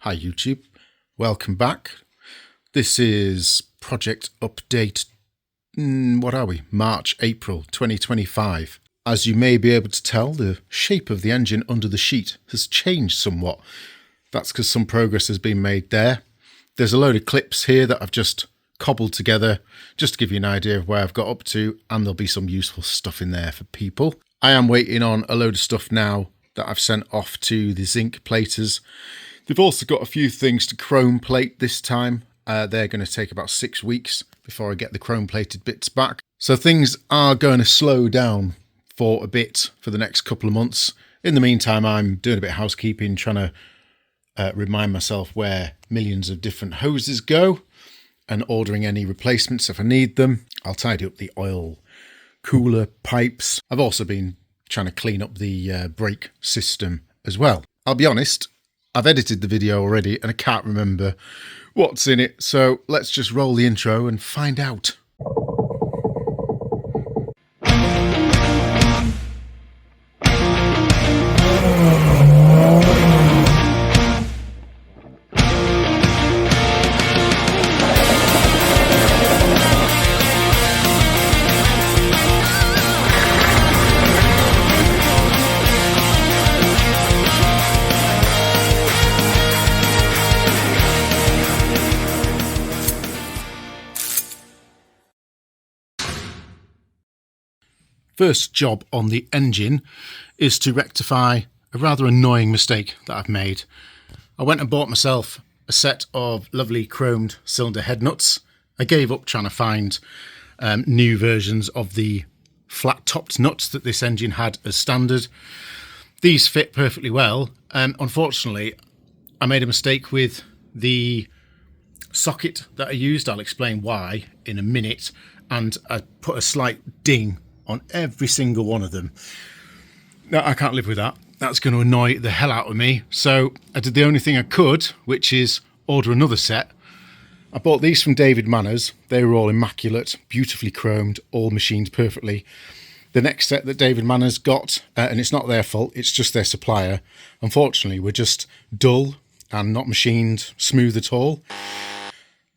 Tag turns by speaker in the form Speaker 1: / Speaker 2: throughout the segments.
Speaker 1: Hi YouTube, welcome back. This is project update, what are we? March, April 2025. As you may be able to tell, the shape of the engine under the sheet has changed somewhat. That's because some progress has been made there. There's a load of clips here that I've just cobbled together just to give you an idea of where I've got up to, and there'll be some useful stuff in there for people. I am waiting on a load of stuff now that I've sent off to the zinc platers. They've also got a few things to chrome plate this time. They're going to take about 6 weeks before I get the chrome plated bits back. So things are going to slow down for a bit for the next couple of months. In the meantime, I'm doing a bit of housekeeping, trying to remind myself where millions of different hoses go and ordering any replacements if I need them. I'll tidy up the oil cooler pipes. I've also been trying to clean up the brake system as well. I'll be honest, I've edited the video already and I can't remember what's in it, so let's just roll the intro and find out. First job on the engine is to rectify a rather annoying mistake that I've made. I went and bought myself a set of lovely chromed cylinder head nuts. I gave up trying to find new versions of the flat-topped nuts that this engine had as standard. These fit perfectly well. Unfortunately, I made a mistake with the socket that I used. I'll explain why in a minute. And I put a slight ding on every single one of them. Now, I can't live with that. That's going to annoy the hell out of me. So I did the only thing I could, which is order another set. I bought these from David Manners. They were all immaculate, beautifully chromed, all machined perfectly. The next set that David Manners got, and it's not their fault, it's just their supplier, unfortunately, were just dull and not machined smooth at all.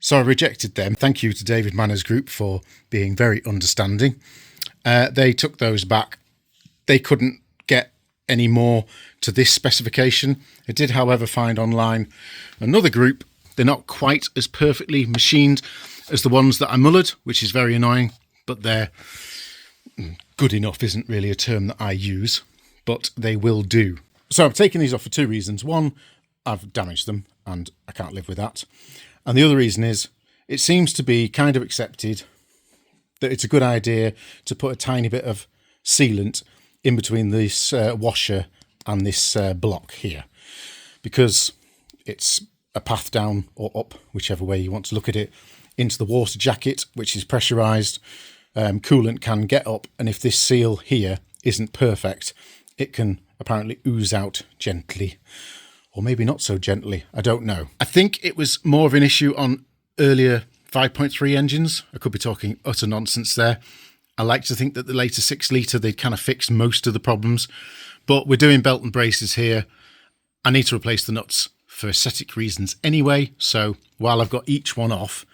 Speaker 1: So I rejected them. Thank you to David Manners Group for being very understanding. They took those back. They couldn't get any more to this specification. I did, however, find online another group. They're not quite as perfectly machined as the ones that I mullered, which is very annoying, but they're good enough isn't really a term that I use, but they will do. So I'm taking these off for two reasons. One, I've damaged them and I can't live with that. And the other reason is it seems to be kind of accepted that it's a good idea to put a tiny bit of sealant in between this washer and this block here, because it's a path down or up, whichever way you want to look at it, into the water jacket, which is pressurized. Coolant can get up, and if this seal here isn't perfect, it can apparently ooze out gently, or maybe not so gently, I don't know. I think it was more of an issue on earlier 5.3 engines. I could be talking utter nonsense there. I like to think that the later 6 litre, they'd kind of fixed most of the problems, but we're doing belt and braces here. I need to replace the nuts for aesthetic reasons anyway, so while I've got each one off,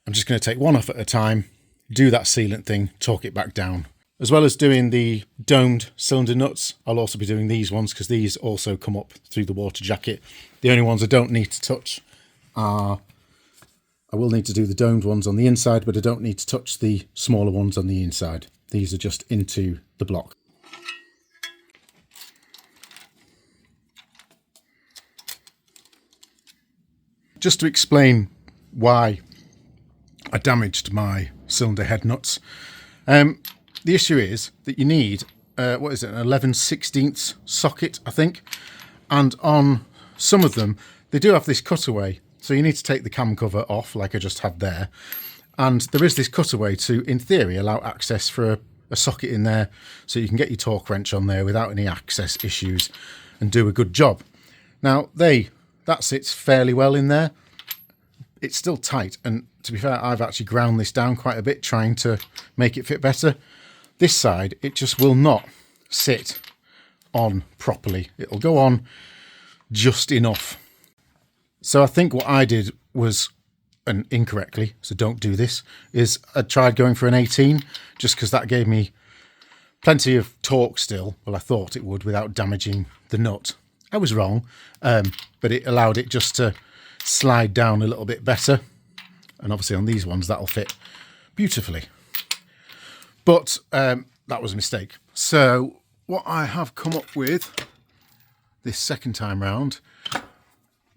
Speaker 1: I'm just going to take one off at a time, do that sealant thing, torque it back down. As well as doing the domed cylinder nuts, I'll also be doing these ones because these also come up through the water jacket. The only ones I don't need to touch are, I will need to do the domed ones on the inside, but I don't need to touch the smaller ones on the inside. These are just into the block. Just to explain why I damaged my cylinder head nuts. The issue is that you need, an 11/16 socket, I think. And on some of them, they do have this cutaway. So you need to take the cam cover off, like I just had there. And there is this cutaway to, in theory, allow access for a socket in there so you can get your torque wrench on there without any access issues and do a good job. Now, that sits fairly well in there. It's still tight, and to be fair, I've actually ground this down quite a bit trying to make it fit better. This side, it just will not sit on properly. It'll go on just enough. So I think what I did was, and incorrectly, so don't do this, is I tried going for an 18 just because that gave me plenty of torque still. Well, I thought it would without damaging the nut. I was wrong, but it allowed it just to slide down a little bit better. And obviously on these ones, that'll fit beautifully. But that was a mistake. So what I have come up with this second time round,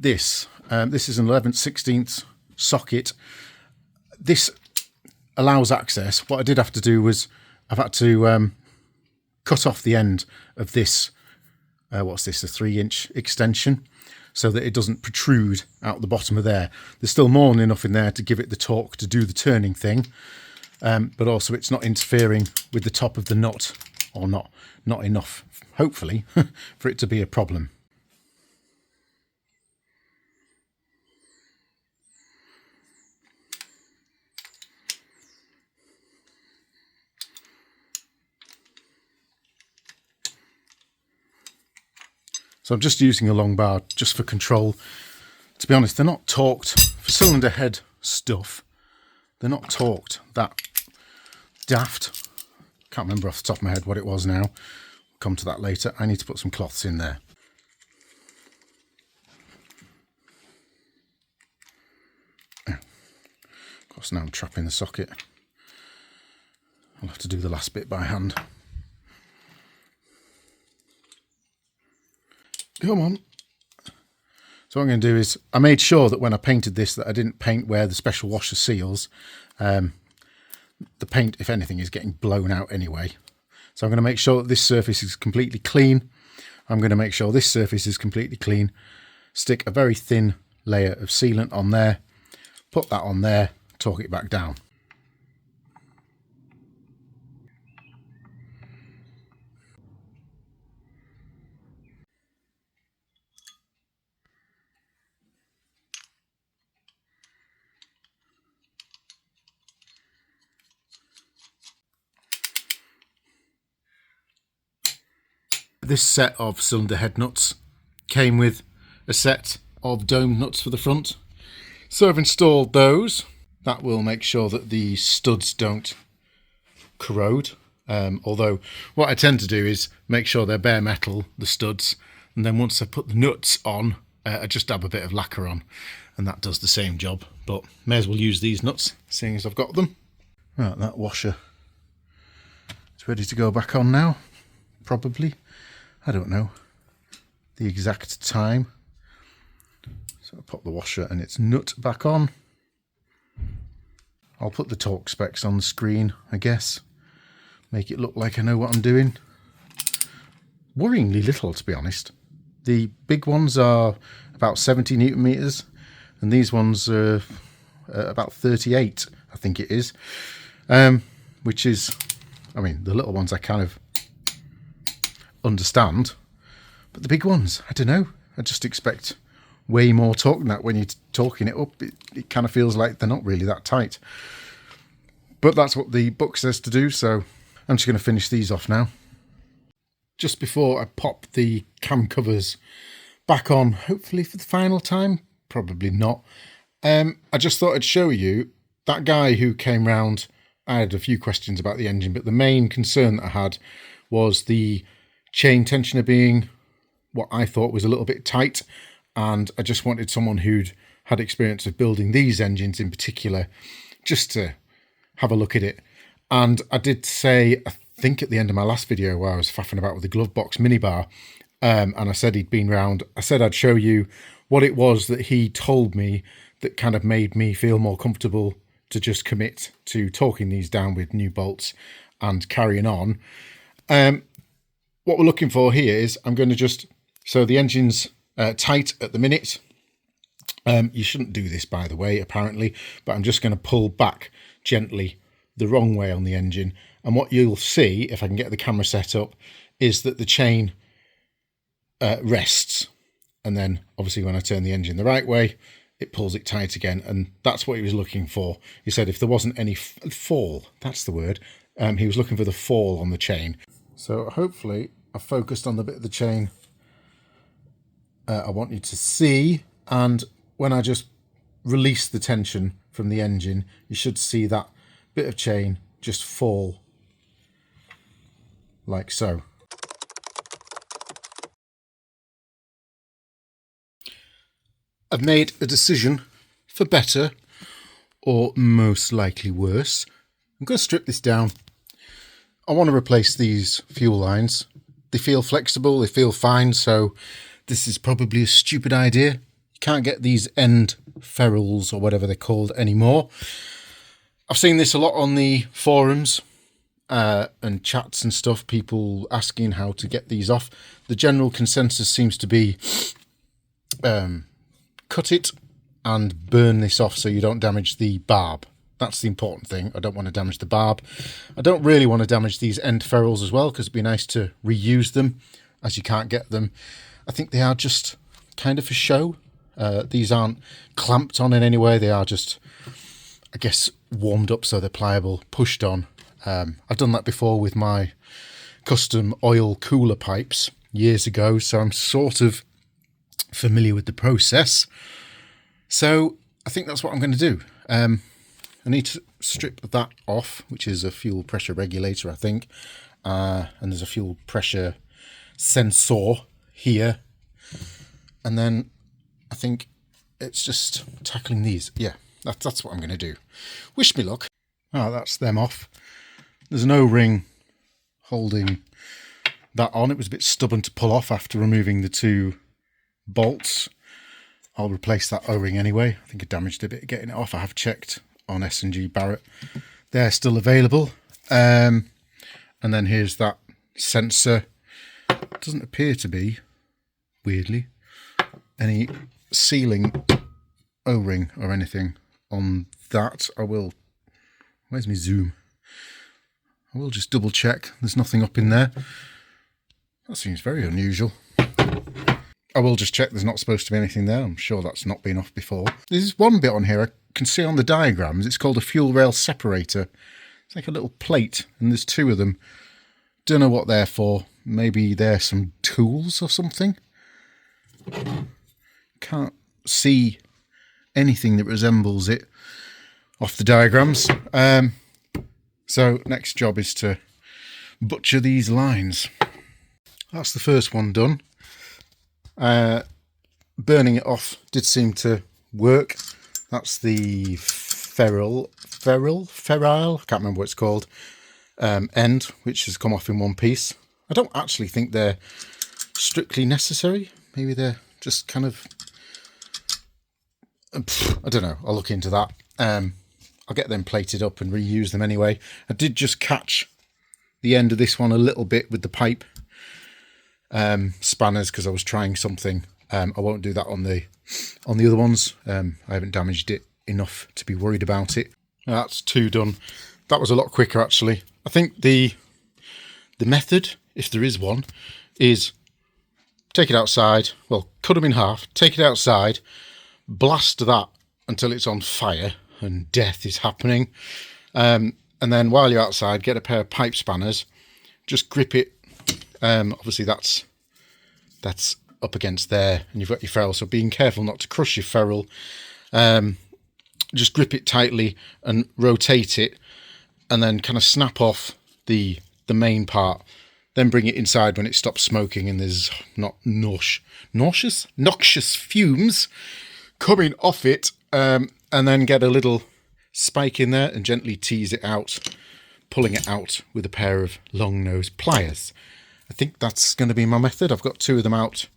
Speaker 1: this is an 11/16 socket. This allows access. What I did have to do was I've had to cut off the end of this, what's this, a 3-inch extension, so that it doesn't protrude out the bottom of there. There's still more than enough in there to give it the torque to do the turning thing, but also it's not interfering with the top of the nut, or not enough, hopefully, for it to be a problem. So I'm just using a long bar just for control. To be honest, they're not torqued for cylinder head stuff. They're not torqued that daft. Can't remember off the top of my head what it was now. We'll come to that later. I need to put some cloths in there. Of course, now I'm trapping the socket. I'll have to do the last bit by hand. Come on. So what I'm going to do is, I made sure that when I painted this that I didn't paint where the special washer seals. The paint, if anything, is getting blown out anyway. So I'm going to make sure that this surface is completely clean. I'm going to make sure this surface is completely clean. Stick a very thin layer of sealant on there. Put that on there. Torque it back down. This set of cylinder head nuts came with a set of dome nuts for the front. So I've installed those. That will make sure that the studs don't corrode. Although what I tend to do is make sure they're bare metal, the studs, and then once I put the nuts on, I just dab a bit of lacquer on, and that does the same job. But may as well use these nuts, seeing as I've got them. Right, that washer is ready to go back on now, probably. I don't know the exact time. So I'll pop the washer and its nut back on. I'll put the torque specs on the screen, I guess. Make it look like I know what I'm doing. Worryingly little, to be honest. The big ones are about 70 Newton meters, and these ones are about 38, I think it is. Which is, I mean, the little ones I kind of understand, but the big ones, I don't know. I just expect way more torque than that. When you're torquing it up, it kind of feels like they're not really that tight. But that's what the book says to do, so I'm just going to finish these off now. Just before I pop the cam covers back on, hopefully for the final time, probably not. I just thought I'd show you that guy who came round. I had a few questions about the engine, but the main concern that I had was the chain tensioner being what I thought was a little bit tight, and I just wanted someone who'd had experience of building these engines in particular just to have a look at it. And I did say, I think at the end of my last video where I was faffing about with the glove box minibar, and I said he'd been round, I said I'd show you what it was that he told me that kind of made me feel more comfortable to just commit to torquing these down with new bolts and carrying on. What we're looking for here is, I'm going to just, so the engine's tight at the minute. You shouldn't do this, by the way, apparently, but I'm just going to pull back gently the wrong way on the engine. And what you'll see, if I can get the camera set up, is that the chain rests. And then obviously when I turn the engine the right way, it pulls it tight again. And that's what he was looking for. He said if there wasn't any fall, that's the word. He was looking for the fall on the chain. So hopefully I've focused on the bit of the chain I want you to see. And when I just release the tension from the engine, you should see that bit of chain just fall like so. I've made a decision for better, or most likely worse. I'm going to strip this down. I want to replace these fuel lines. They feel flexible, they feel fine, so this is probably a stupid idea. You can't get these end ferrules or whatever they're called anymore. I've seen this a lot on the forums and chats and stuff, people asking how to get these off. The general consensus seems to be cut it and burn this off so you don't damage the barb. That's the important thing. I don't want to damage the barb. I don't really want to damage these end ferrules as well, because it'd be nice to reuse them, as you can't get them. I think they are just kind of for show. These aren't clamped on in any way. They are just, I guess, warmed up so they're pliable, pushed on. I've done that before with my custom oil cooler pipes years ago, so I'm sort of familiar with the process. So I think that's what I'm going to do. I need to strip that off, which is a fuel pressure regulator, I think. And there's a fuel pressure sensor here. And then I think it's just tackling these. Yeah, that's what I'm going to do. Wish me luck. Oh, that's them off. There's an O-ring holding that on. It was a bit stubborn to pull off after removing the two bolts. I'll replace that O-ring anyway. I think I damaged a bit getting it off. I have checked on S&G Barrett. They're still available. And then here's that sensor. It doesn't appear to be, weirdly, any sealing O-ring or anything on that. Where's my zoom? I will just double check. There's nothing up in there. That seems very unusual. I will just check there's not supposed to be anything there. I'm sure that's not been off before. There's one bit on here I can see on the diagrams. It's called a fuel rail separator. It's like a little plate, and there's two of them. Don't know what they're for. Maybe they're some tools or something. Can't see anything that resembles it off the diagrams. So next job is to butcher these lines. That's the first one done. Burning it off did seem to work. That's the ferrule, I can't remember what it's called, end, which has come off in one piece. I don't actually think they're strictly necessary. Maybe they're just kind of, I don't know, I'll look into that. I'll get them plated up and reuse them anyway. I did just catch the end of this one a little bit with the pipe spanners because I was trying something. I won't do that on the other ones. I haven't damaged it enough to be worried about it. That's two done. That was a lot quicker actually. I think the method, if there is one, is take it outside, well, cut them in half, take it outside, blast that until it's on fire and death is happening. And then while you're outside, get a pair of pipe spanners, just grip it. Obviously that's up against there and you've got your ferrule, so being careful not to crush your ferrule. Just grip it tightly and rotate it and then kind of snap off the main part, then bring it inside when it stops smoking and there's not noxious fumes coming off it, and then get a little spike in there and gently tease it out, pulling it out with a pair of long nose pliers. I think that's going to be my method. I've got two of them out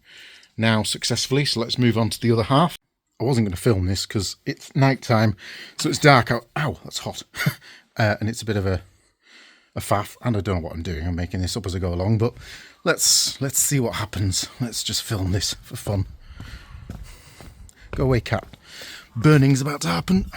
Speaker 1: now successfully, so let's move on to the other half. I wasn't going to film this because it's night time, so it's dark out. Ow, that's hot. And it's a bit of a faff, and I don't know what I'm doing. I'm making this up as I go along, but let's see what happens. Let's just film this for fun. Go away, cat. Burning's about to happen.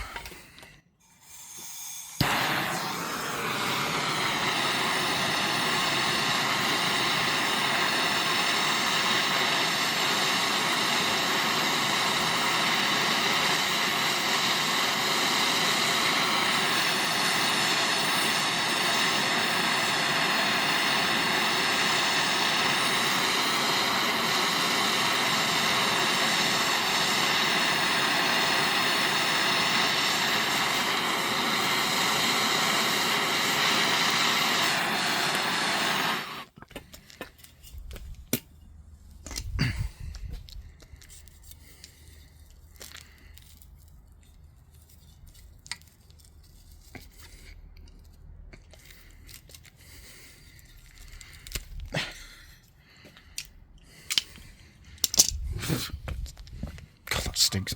Speaker 1: stinks.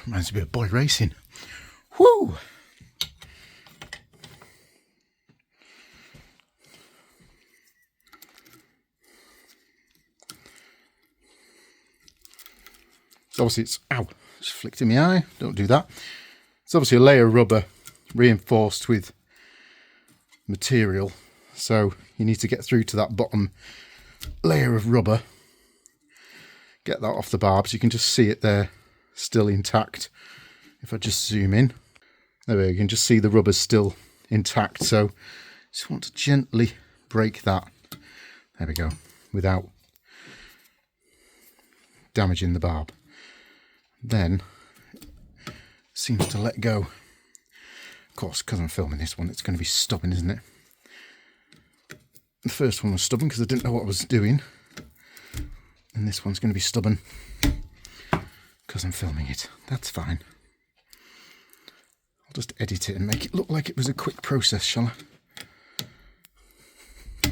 Speaker 1: Reminds me of boy racing. Whoo! So obviously it's, ow, just flicked in my eye. Don't do that. It's obviously a layer of rubber reinforced with material. So you need to get through to that bottom layer of rubber. Get that off the barbs. You can just see it there, still intact. If I just zoom in, there we go. You can just see the rubber's still intact. So just want to gently break that. There we go, without damaging the barb. Then it seems to let go. Of course, because I'm filming this one, it's going to be stubborn, isn't it? The first one was stubborn because I didn't know what I was doing. And this one's going to be stubborn because I'm filming it. That's fine. I'll just edit it and make it look like it was a quick process, shall I?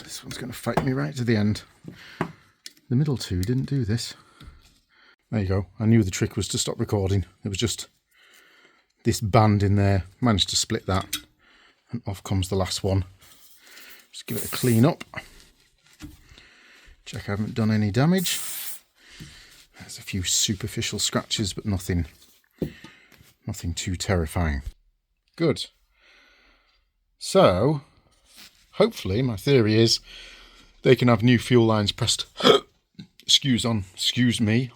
Speaker 1: This one's going to fight me right to the end. The middle two didn't do this. There you go. I knew the trick was to stop recording. There was just this band in there. Managed to split that. And off comes the last one. Just give it a clean up. Check I haven't done any damage. There's a few superficial scratches, but nothing too terrifying. Good. So, hopefully, my theory is they can have new fuel lines pressed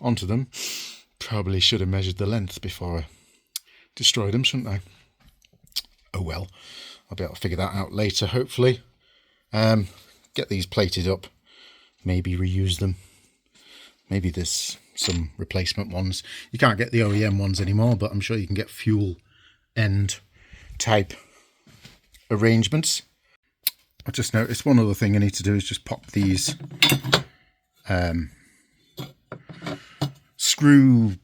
Speaker 1: onto them. Probably should have measured the length before I destroyed them, shouldn't I? Oh well, I'll be able to figure that out later, hopefully. Get these plated up, maybe reuse them. Maybe there's some replacement ones. You can't get the OEM ones anymore, but I'm sure you can get fuel end type arrangements. I just noticed one other thing I need to do is just pop these screw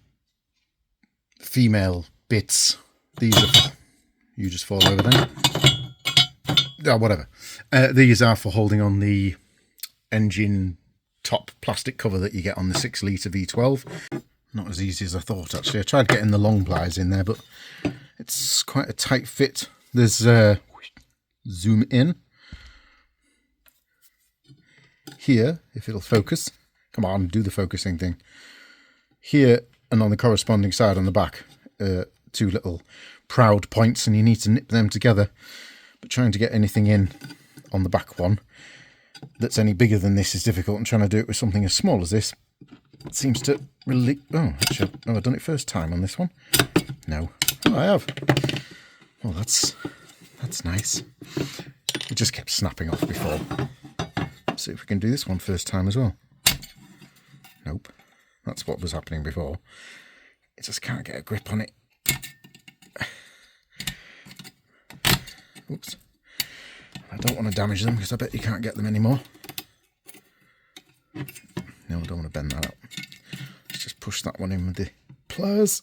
Speaker 1: female bits. These are, you just fall over then. Oh, whatever. These are for holding on the engine top plastic cover that you get on the 6 litre V12. Not as easy as I thought, actually. I tried getting the long pliers in there, but it's quite a tight fit. There's zoom in here, if it'll focus. Come on, do the focusing thing. Here and on the corresponding side on the back, two little proud points, and you need to nip them together. But trying to get anything in on the back one that's any bigger than this is difficult, and trying to do it with something as small as this seems to really... Oh, actually, I've done it first time on this one. No. Oh, I have. Oh, that's nice. It just kept snapping off before. Let's see if we can do this one first time as well. Nope. That's what was happening before. It just can't get a grip on it. Oops. I don't want to damage them because I bet you can't get them anymore. No, I don't want to bend that up. Let's just push that one in with the pliers.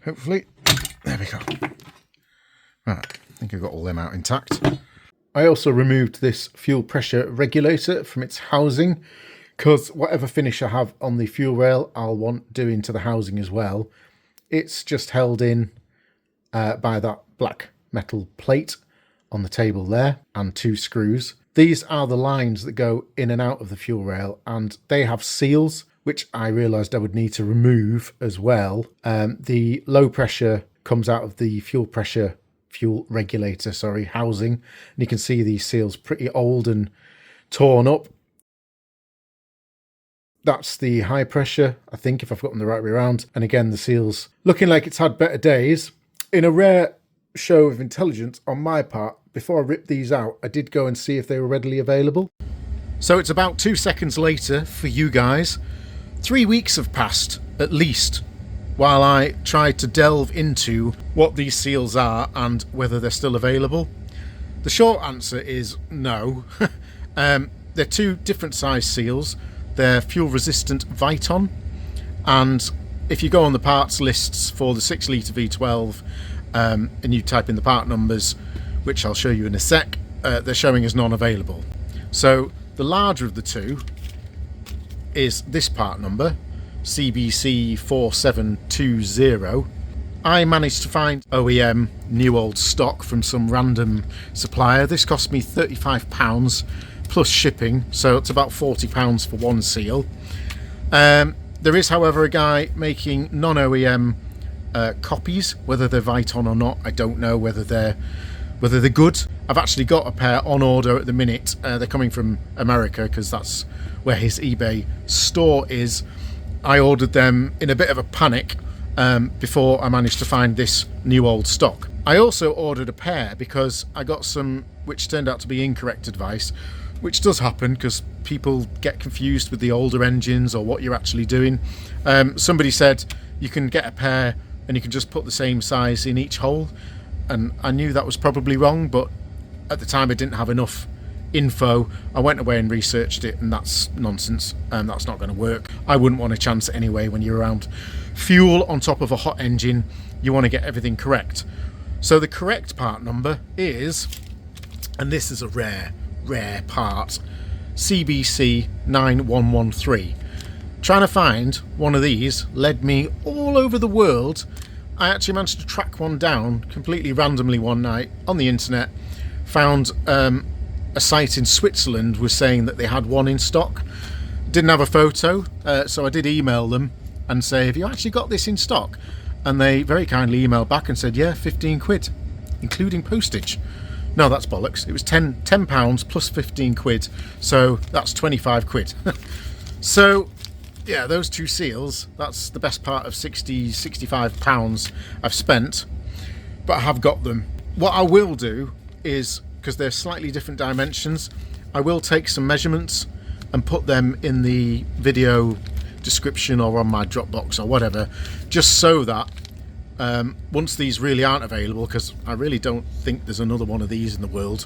Speaker 1: Hopefully. There we go. Right, I think I've got all them out intact. I also removed this fuel pressure regulator from its housing, because whatever finish I have on the fuel rail, I'll want doing to the housing as well. It's just held in by that black metal plate on the table there and 2 screws. These are the lines that go in and out of the fuel rail, and they have seals, which I realised I would need to remove as well. The low pressure comes out of the fuel regulator, housing, and you can see these seals pretty old and torn up. That's the high pressure, I think, if I've got them the right way around. And again, the seals looking like it's had better days. In a rare show of intelligence on my part, before I ripped these out, I did go and see if they were readily available. So it's about 2 seconds later for you guys. 3 weeks have passed, at least, while I tried to delve into what these seals are and whether they're still available. The short answer is no. They're 2 different size seals. They're fuel resistant Viton, and if you go on the parts lists for the 6 litre V12 and you type in the part numbers, which I'll show you in a sec, they're showing as non-available. So the larger of the 2 is this part number, CBC 4720. I managed to find OEM new old stock from some random supplier. This cost me £35 plus shipping, so it's about £40 for one seal. There is, however, a guy making non-OEM copies. Whether they're Viton or not, I don't know. Whether they're good. I've actually got a pair on order at the minute. They're coming from America because that's where his eBay store is. I ordered them in a bit of a panic before I managed to find this new old stock. I also ordered a pair because I got some which turned out to be incorrect advice, which does happen because people get confused with the older engines or what you're actually doing. Somebody said you can get a pair and you can just put the same size in each hole, and I knew that was probably wrong, but at the time I didn't have enough info. I went away and researched it, and that's nonsense, and that's not going to work. I wouldn't want to chance it anyway. When you're around fuel on top of a hot engine, you want to get everything correct. So the correct part number is, and this is a rare part, CBC 9113. Trying to find one of these led me all over the world. I actually managed to track one down completely randomly one night on the internet. Found a site in Switzerland was saying that they had one in stock. Didn't have a photo, so I did email them and say, have you actually got this in stock? And they very kindly emailed back and said, yeah, 15 quid, including postage. No, that's bollocks. It was £10 plus 15 quid, so that's 25 quid. So yeah, those two seals, that's the best part of £65 I've spent, but I have got them. What I will do is, because they're slightly different dimensions, I will take some measurements and put them in the video description or on my Dropbox or whatever, just so that once these really aren't available, because I really don't think there's another one of these in the world,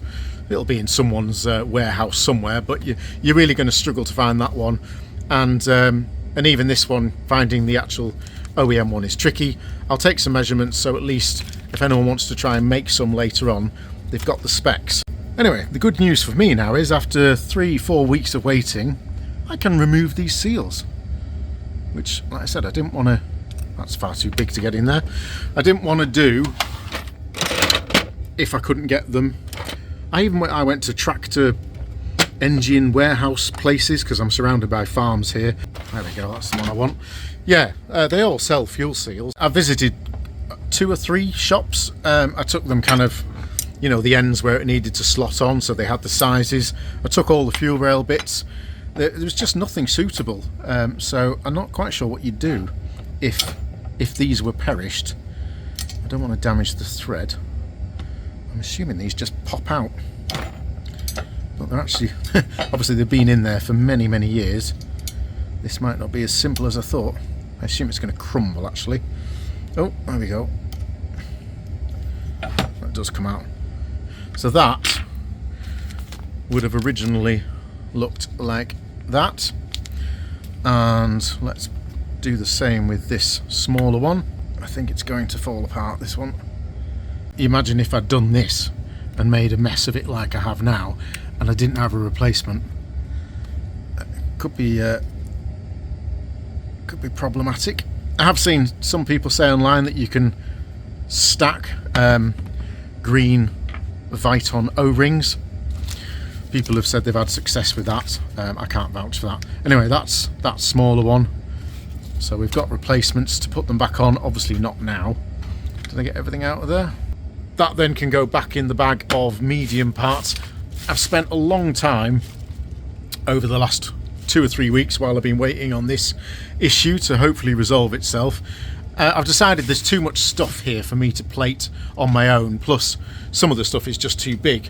Speaker 1: it'll be in someone's warehouse somewhere, but you're really going to struggle to find that one. And even this one, finding the actual OEM one is tricky. I'll take some measurements, so at least if anyone wants to try and make some later on, they've got the specs. Anyway, the good news for me now is, after 3-4 weeks of waiting, I can remove these seals, which, like I said, I didn't want to. That's far too big to get in there. I didn't want to do if I couldn't get them. I went to tractor engine warehouse places because I'm surrounded by farms here. There we go, that's the one I want. Yeah, they all sell fuel seals. I visited 2 or 3 shops. I took them kind of, you know, the ends where it needed to slot on, so they had the sizes. I took all the fuel rail bits. There was just nothing suitable, so I'm not quite sure what you'd do if these were perished. I don't want to damage the thread. I'm assuming these just pop out, but they're actually obviously they've been in there for many years. This might not be as simple as I thought. I assume it's going to crumble actually. Oh, there we go. That does come out. So that would have originally looked like that, and let's do the same with this smaller one. I think it's going to fall apart, this one. Imagine if I'd done this and made a mess of it like I have now, and I didn't have a replacement. Could be problematic. I have seen some people say online that you can stack green Viton O-rings. People have said they've had success with that. I can't vouch for that. Anyway, that's that smaller one. So we've got replacements to put them back on. Obviously not now. Did I get everything out of there? That then can go back in the bag of medium parts. I've spent a long time over the last 2 or 3 weeks while I've been waiting on this issue to hopefully resolve itself. I've decided there's too much stuff here for me to plate on my own, plus some of the stuff is just too big.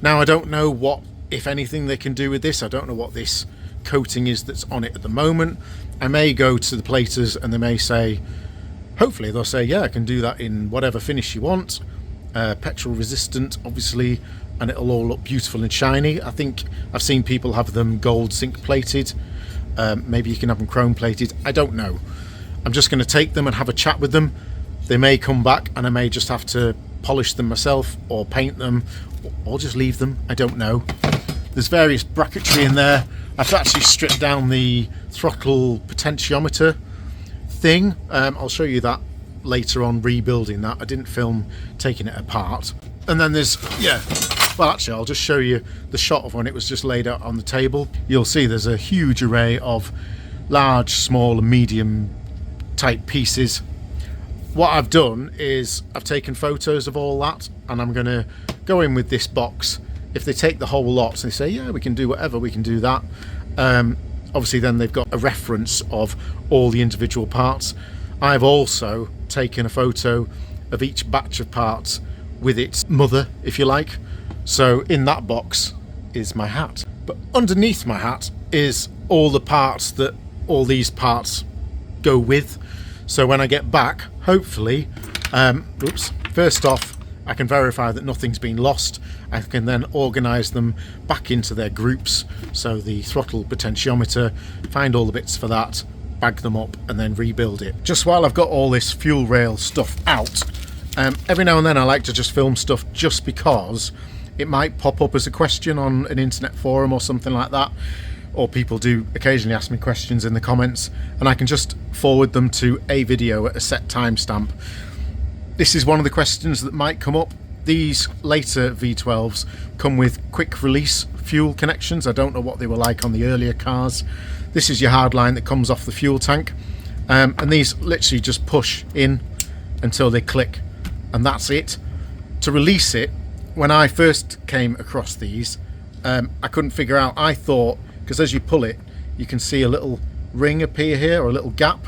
Speaker 1: Now I don't know what, if anything, they can do with this. I don't know what this coating is that's on it at the moment. I may go to the platers and they may say, hopefully they'll say, yeah, I can do that in whatever finish you want, petrol resistant obviously, and it'll all look beautiful and shiny. I think I've seen people have them gold zinc plated. Maybe you can have them chrome plated. I don't know. I'm just going to take them and have a chat with them. They may come back and I may just have to polish them myself or paint them or just leave them. I don't know. There's various bracketry in there. I've actually stripped down the throttle potentiometer thing. I'll show you that later on, rebuilding that. I didn't film taking it apart. And then there's, yeah, well actually I'll just show you the shot of when it was just laid out on the table. You'll see there's a huge array of large, small and medium type pieces. What I've done is I've taken photos of all that, and I'm going to go in with this box. If they take the whole lot and they say, yeah, we can do whatever, we can do that. Obviously then they've got a reference of all the individual parts. I've also taken a photo of each batch of parts with its mother, if you like. So in that box is my hat. But underneath my hat is all the parts that all these parts go with. So when I get back, hopefully, first off, I can verify that nothing's been lost. I can then organise them back into their groups. So the throttle potentiometer, find all the bits for that, bag them up and then rebuild it. Just while I've got all this fuel rail stuff out, every now and then I like to just film stuff just because it might pop up as a question on an internet forum or something like that. Or people do occasionally ask me questions in the comments, and I can just forward them to a video at a set timestamp. This is one of the questions that might come up. These later V12s come with quick release fuel connections. I don't know what they were like on the earlier cars. This is your hard line that comes off the fuel tank, and these literally just push in until they click, and that's it. To release it, when I first came across these, I couldn't figure out. I thought, because as you pull it, you can see a little ring appear here, or a little gap,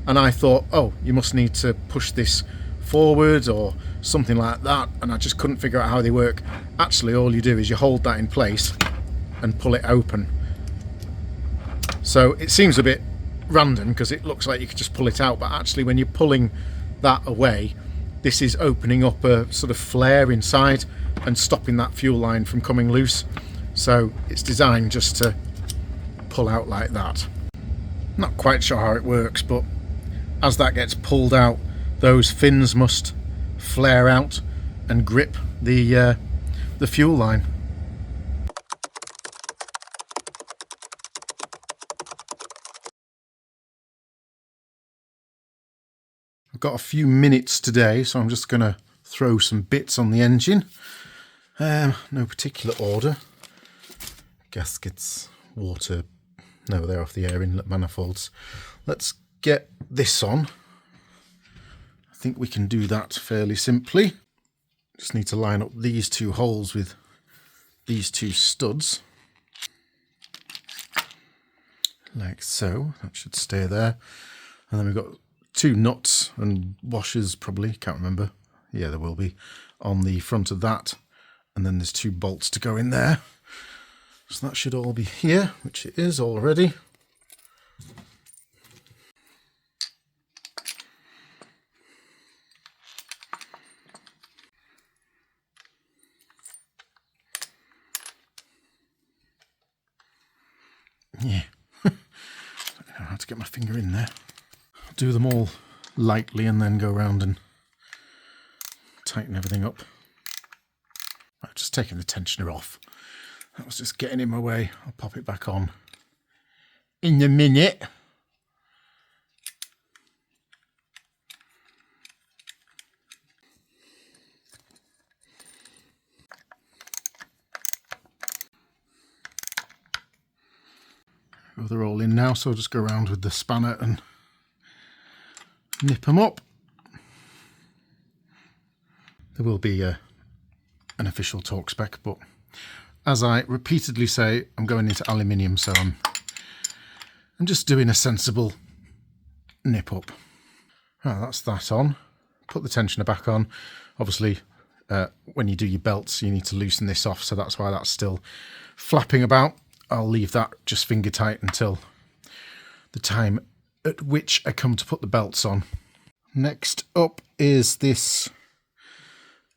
Speaker 1: and I thought, oh, you must need to push this forward or something like that, and I just couldn't figure out how they work. Actually, all you do is you hold that in place and pull it open. So it seems a bit random because it looks like you could just pull it out, but actually when you're pulling that away, this is opening up a sort of flare inside and stopping that fuel line from coming loose. So it's designed just to pull out like that. Not quite sure how it works, but as that gets pulled out, those fins must flare out and grip the fuel line. I've got a few minutes today, so I'm just going to throw some bits on the engine. No particular order. Gaskets, water, no, they're off the air inlet manifolds. Let's get this on. I think we can do that fairly simply. Just need to line up these two holes with these two studs. Like so, that should stay there. And then we've got two nuts and washers, probably, can't remember. Yeah, there will be, on the front of that. And then there's two bolts to go in there. So that should all be here, which it is already. Yeah, I don't know how to get my finger in there. I'll do them all lightly and then go around and tighten everything up. I've just taken the tensioner off. That was just getting in my way. I'll pop it back on in a minute. Oh, they're all in now, so I'll just go around with the spanner and nip them up. There will be an official torque spec, but as I repeatedly say, I'm going into aluminium, so I'm just doing a sensible nip up. Right, that's that on. Put the tensioner back on. Obviously, when you do your belts, you need to loosen this off, so that's why that's still flapping about. I'll leave that just finger tight until the time at which I come to put the belts on. Next up is this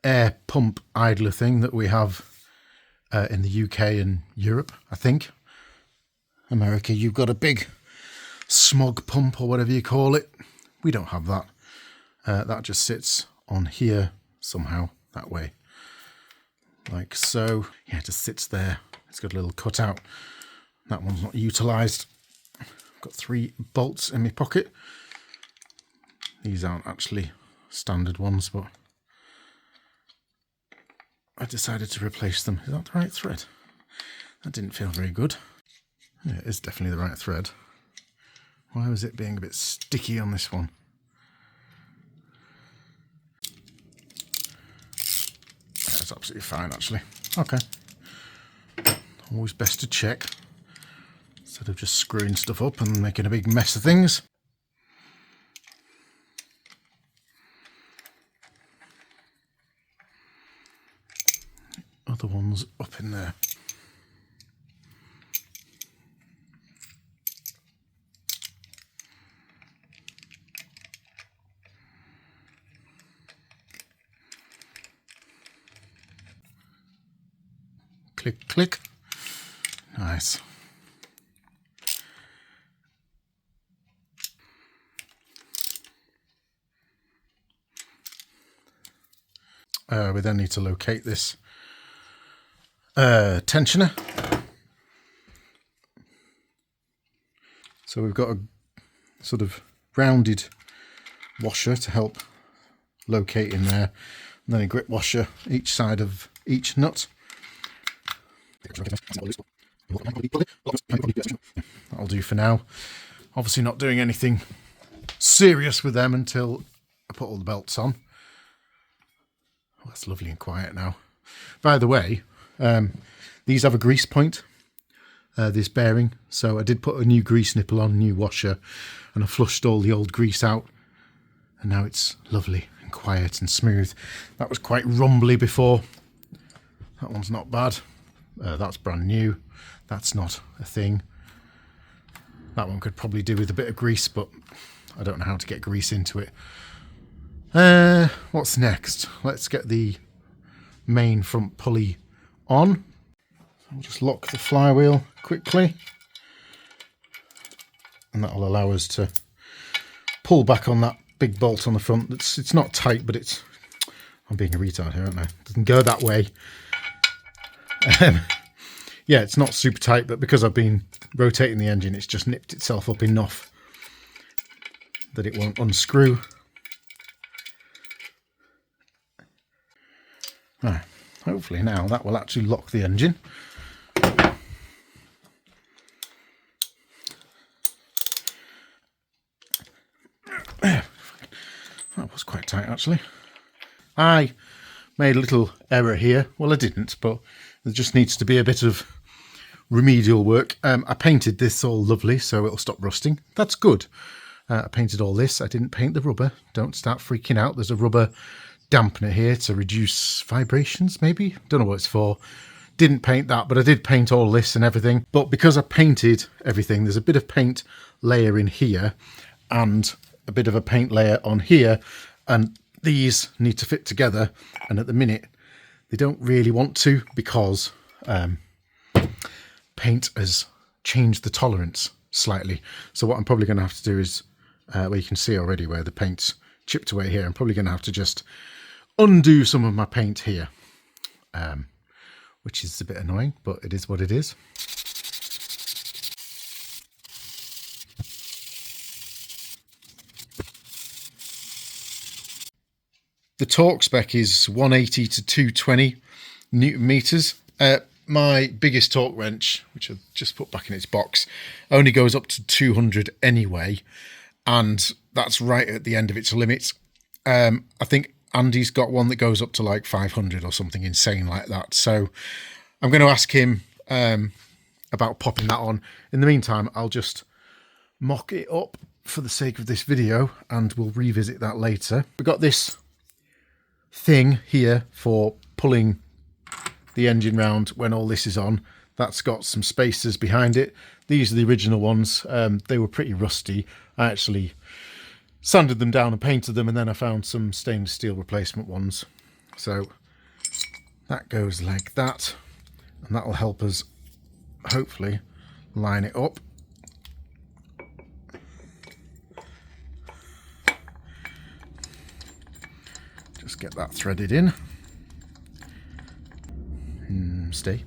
Speaker 1: air pump idler thing that we have in the UK and Europe, I think. America, you've got a big smog pump or whatever you call it. We don't have that. That just sits on here somehow, that way. Like so. Yeah, it just sits there. It's got a little cutout. That one's not utilised. I've got 3 bolts in my pocket. These aren't actually standard ones, but I decided to replace them. Is that the right thread? That didn't feel very good. Yeah, it is definitely the right thread. Why was it being a bit sticky on this one? That's absolutely fine, actually. Okay. Always best to check instead of just screwing stuff up and making a big mess of things. Other ones up in there. Click, click. Nice. We then need to locate this tensioner. So we've got a sort of rounded washer to help locate in there, and then a grip washer each side of each nut. That'll do for now. Obviously not doing anything serious with them until I put all the belts on. Oh, that's lovely and quiet now. By the way, these have a grease point, this bearing, so I did put a new grease nipple on, new washer, and I flushed all the old grease out, and now it's lovely and quiet and smooth. That was quite rumbly before. That one's not bad. That's brand new. That's not a thing. That one could probably do with a bit of grease, but I don't know how to get grease into it. What's next? Let's get the main front pulley on. I'll just lock the flywheel quickly, and that'll allow us to pull back on that big bolt on the front. It's not tight, but it's... I'm being a retard here, aren't I? It doesn't go that way. Yeah, it's not super tight, but because I've been rotating the engine, it's just nipped itself up enough that it won't unscrew. Right, hopefully now that will actually lock the engine. That was quite tight, actually. I made a little error here. Well, I didn't, but there just needs to be a bit of remedial work. I painted this all lovely, so it'll stop rusting. That's good. I painted all this. I didn't paint the rubber. Don't start freaking out. There's a rubber dampener here to reduce vibrations, maybe? Don't know what it's for. Didn't paint that, but I did paint all this and everything. But because I painted everything, there's a bit of paint layer in here and a bit of a paint layer on here, and these need to fit together, and at the minute they don't really want to, because paint has changed the tolerance slightly. So what I'm probably going to have to do is, well, you can see already where the paint's chipped away here. I'm probably going to have to just undo some of my paint here, which is a bit annoying, but it is what it is. The torque spec is 180 to 220 Newton meters. My biggest torque wrench, which I've just put back in its box, only goes up to 200 anyway, and that's right at the end of its limit. I think Andy's got one that goes up to like 500 or something insane like that. So I'm going to ask him about popping that on. In the meantime, I'll just mock it up for the sake of this video, and we'll revisit that later. We've got this thing here for pulling the engine round when all this is on. That's got some spacers behind it. These are the original ones. They were pretty rusty. I actually sanded them down and painted them, and then I found some stainless steel replacement ones. So that goes like that, and that'll help us hopefully line it up. Just get that threaded in. Stay.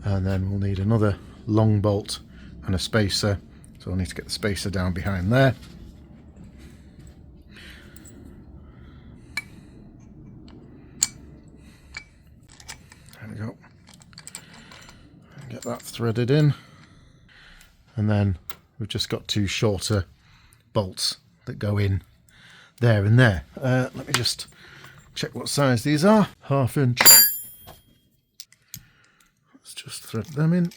Speaker 1: And then we'll need another long bolt and a spacer. So I'll need to get the spacer down behind there. get that threaded in. And then we've just got 2 shorter bolts that go in there and there. Let me just check what size these are. 1/2 inch. Let's just thread them in.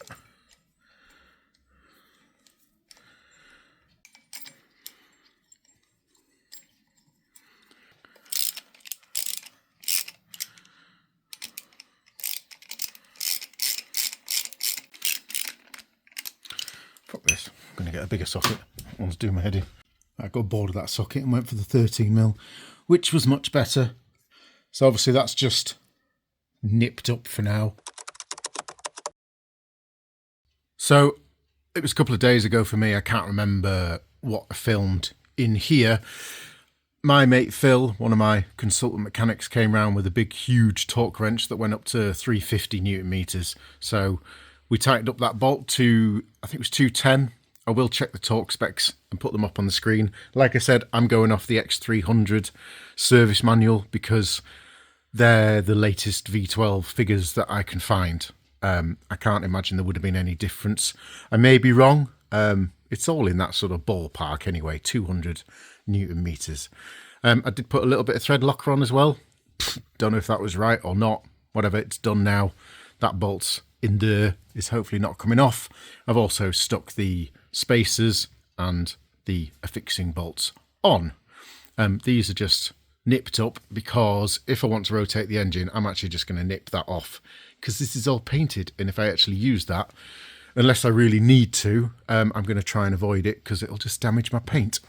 Speaker 1: Fuck this, I'm going to get a bigger socket. That one's doing my head in. I got bored of that socket and went for the 13mm, which was much better. So obviously that's just nipped up for now. So it was a couple of days ago for me. I can't remember what I filmed in here. My mate Phil, one of my consultant mechanics, came round with a big huge torque wrench that went up to 350 Newton meters. So we tightened up that bolt to, I think it was 210. I will check the torque specs and put them up on the screen. Like I said, I'm going off the X300 service manual because they're the latest V12 figures that I can find. I can't imagine there would have been any difference. I may be wrong. It's all in that sort of ballpark anyway, 200 Newton meters. I did put a little bit of thread locker on as well. Don't know if that was right or not. Whatever, it's done now. That bolt's in there, is hopefully not coming off. I've also stuck the spacers and the affixing bolts on. These are just nipped up because if I want to rotate the engine, I'm actually just going to nip that off because this is all painted, and if I actually use that, unless I really need to, I'm going to try and avoid it because it'll just damage my paint.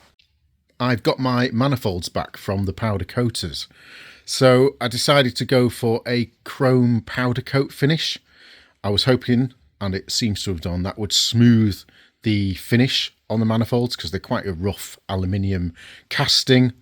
Speaker 1: I've got my manifolds back from the powder coaters, so I decided to go for a chrome powder coat finish. I was hoping, and it seems to have done, that would smooth the finish on the manifolds because they're quite a rough aluminium casting.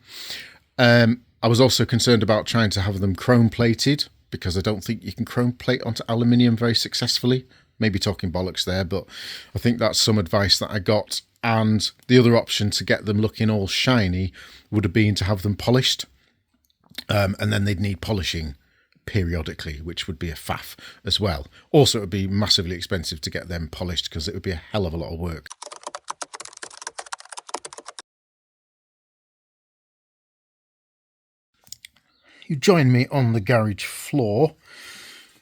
Speaker 1: I was also concerned about trying to have them chrome plated because I don't think you can chrome plate onto aluminium very successfully. Maybe talking bollocks there, but I think that's some advice that I got. And the other option to get them looking all shiny would have been to have them polished. And then they'd need polishing periodically, which would be a faff as well. Also, it would be massively expensive to get them polished because it would be a hell of a lot of work. You join me on the garage floor.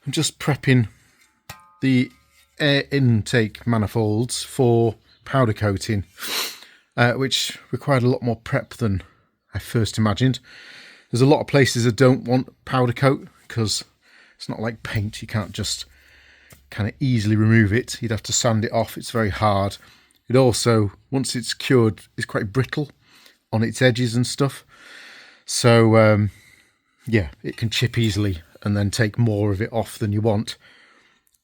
Speaker 1: I'm just prepping the air intake manifolds for powder coating, which required a lot more prep than I first imagined. There's a lot of places that don't want powder coat because it's not like paint. You can't just kind of easily remove it. You'd have to sand it off. It's very hard. It also, once it's cured, is quite brittle on its edges and stuff. So yeah, it can chip easily and then take more of it off than you want.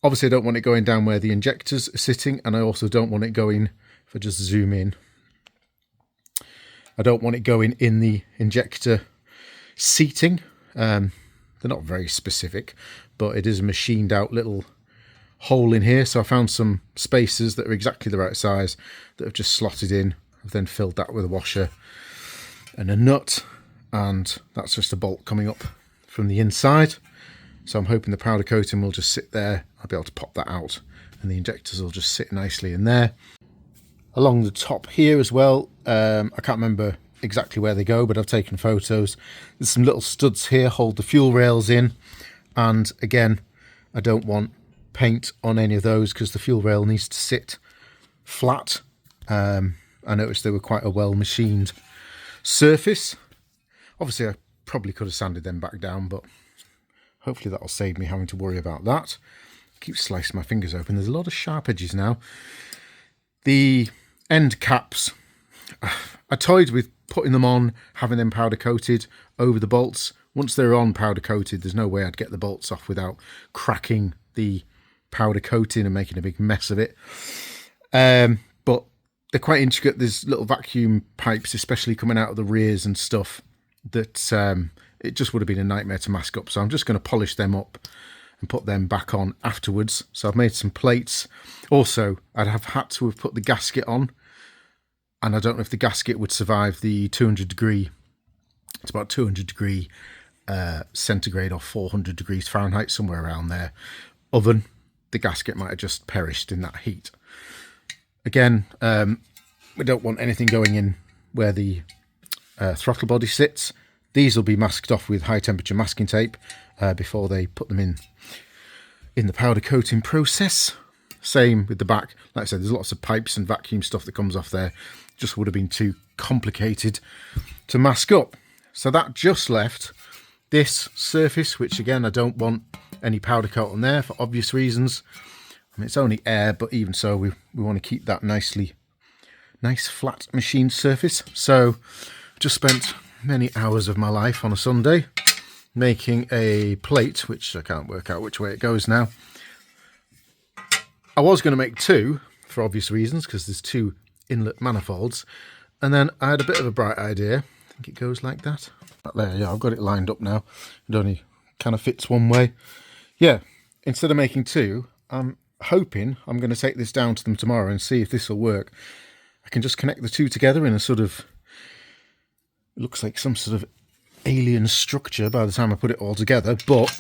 Speaker 1: Obviously, I don't want it going down where the injectors are sitting, and I also don't want it going, if I just zoom in, I don't want it going in the injector seating. They're not very specific, but it is a machined out little hole in here. So I found some spacers that are exactly the right size that have just slotted in. I've then filled that with a washer and a nut, and that's just a bolt coming up from the inside. So I'm hoping the powder coating will just sit there. I'll be able to pop that out and the injectors will just sit nicely in there. Along the top here as well, I can't remember exactly where they go, but I've taken photos. There's some little studs here, hold the fuel rails in. And again, I don't want paint on any of those because the fuel rail needs to sit flat. I noticed they were quite a well machined surface. Obviously, I probably could have sanded them back down, but hopefully that'll save me having to worry about that. I keep slicing my fingers open. There's a lot of sharp edges now. The end caps, I toyed with putting them on, having them powder coated over the bolts. Once they're on powder coated, there's no way I'd get the bolts off without cracking the powder coating and making a big mess of it. But they're quite intricate. There's little vacuum pipes, especially coming out of the rears and stuff, that it just would have been a nightmare to mask up. So I'm just going to polish them up and put them back on afterwards. So I've made some plates. Also, I'd have had to have put the gasket on, and I don't know if the gasket would survive the 200 degree, it's about 200 degree centigrade or 400 degrees Fahrenheit, somewhere around there, oven. the gasket might have just perished in that heat. Again, we don't want anything going in where the throttle body sits. These will be masked off with high temperature masking tape before they put them in the powder coating process. Same with the back. Like I said, there's lots of pipes and vacuum stuff that comes off there. Just would have been too complicated to mask up. So that just left this surface, which again, I don't want any powder coat on there for obvious reasons. I mean, it's only air, but even so, we want to keep that nice flat machined surface. So just spent many hours of my life on a Sunday making a plate, which I can't work out which way it goes now. I was going to make two for obvious reasons because there's two inlet manifolds, and then I had a bit of a bright idea. I think it goes like that. There, yeah, I've got it lined up now. It only kind of fits one way. Yeah, instead of making two, I'm hoping I'm going to take this down to them tomorrow and see if this will work. I can just connect the two together in a sort of, it looks like some sort of alien structure by the time I put it all together, but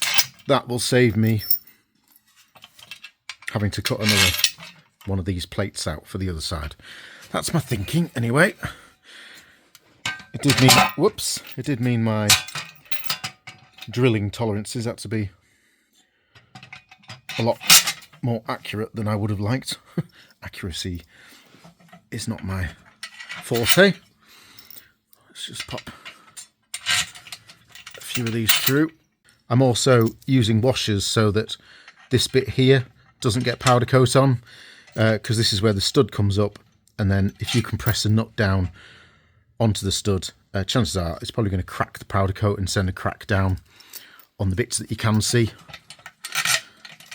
Speaker 1: that will save me having to cut another one of these plates out for the other side. That's my thinking anyway. It did mean, whoops, it did mean my drilling tolerances had to be a lot more accurate than I would have liked. Accuracy is not my forte. Let's just pop a few of these through. I'm also using washers so that this bit here doesn't get powder coat on, because this is where the stud comes up, and then if you compress a nut down onto the stud, chances are it's probably going to crack the powder coat and send a crack down on the bits that you can see.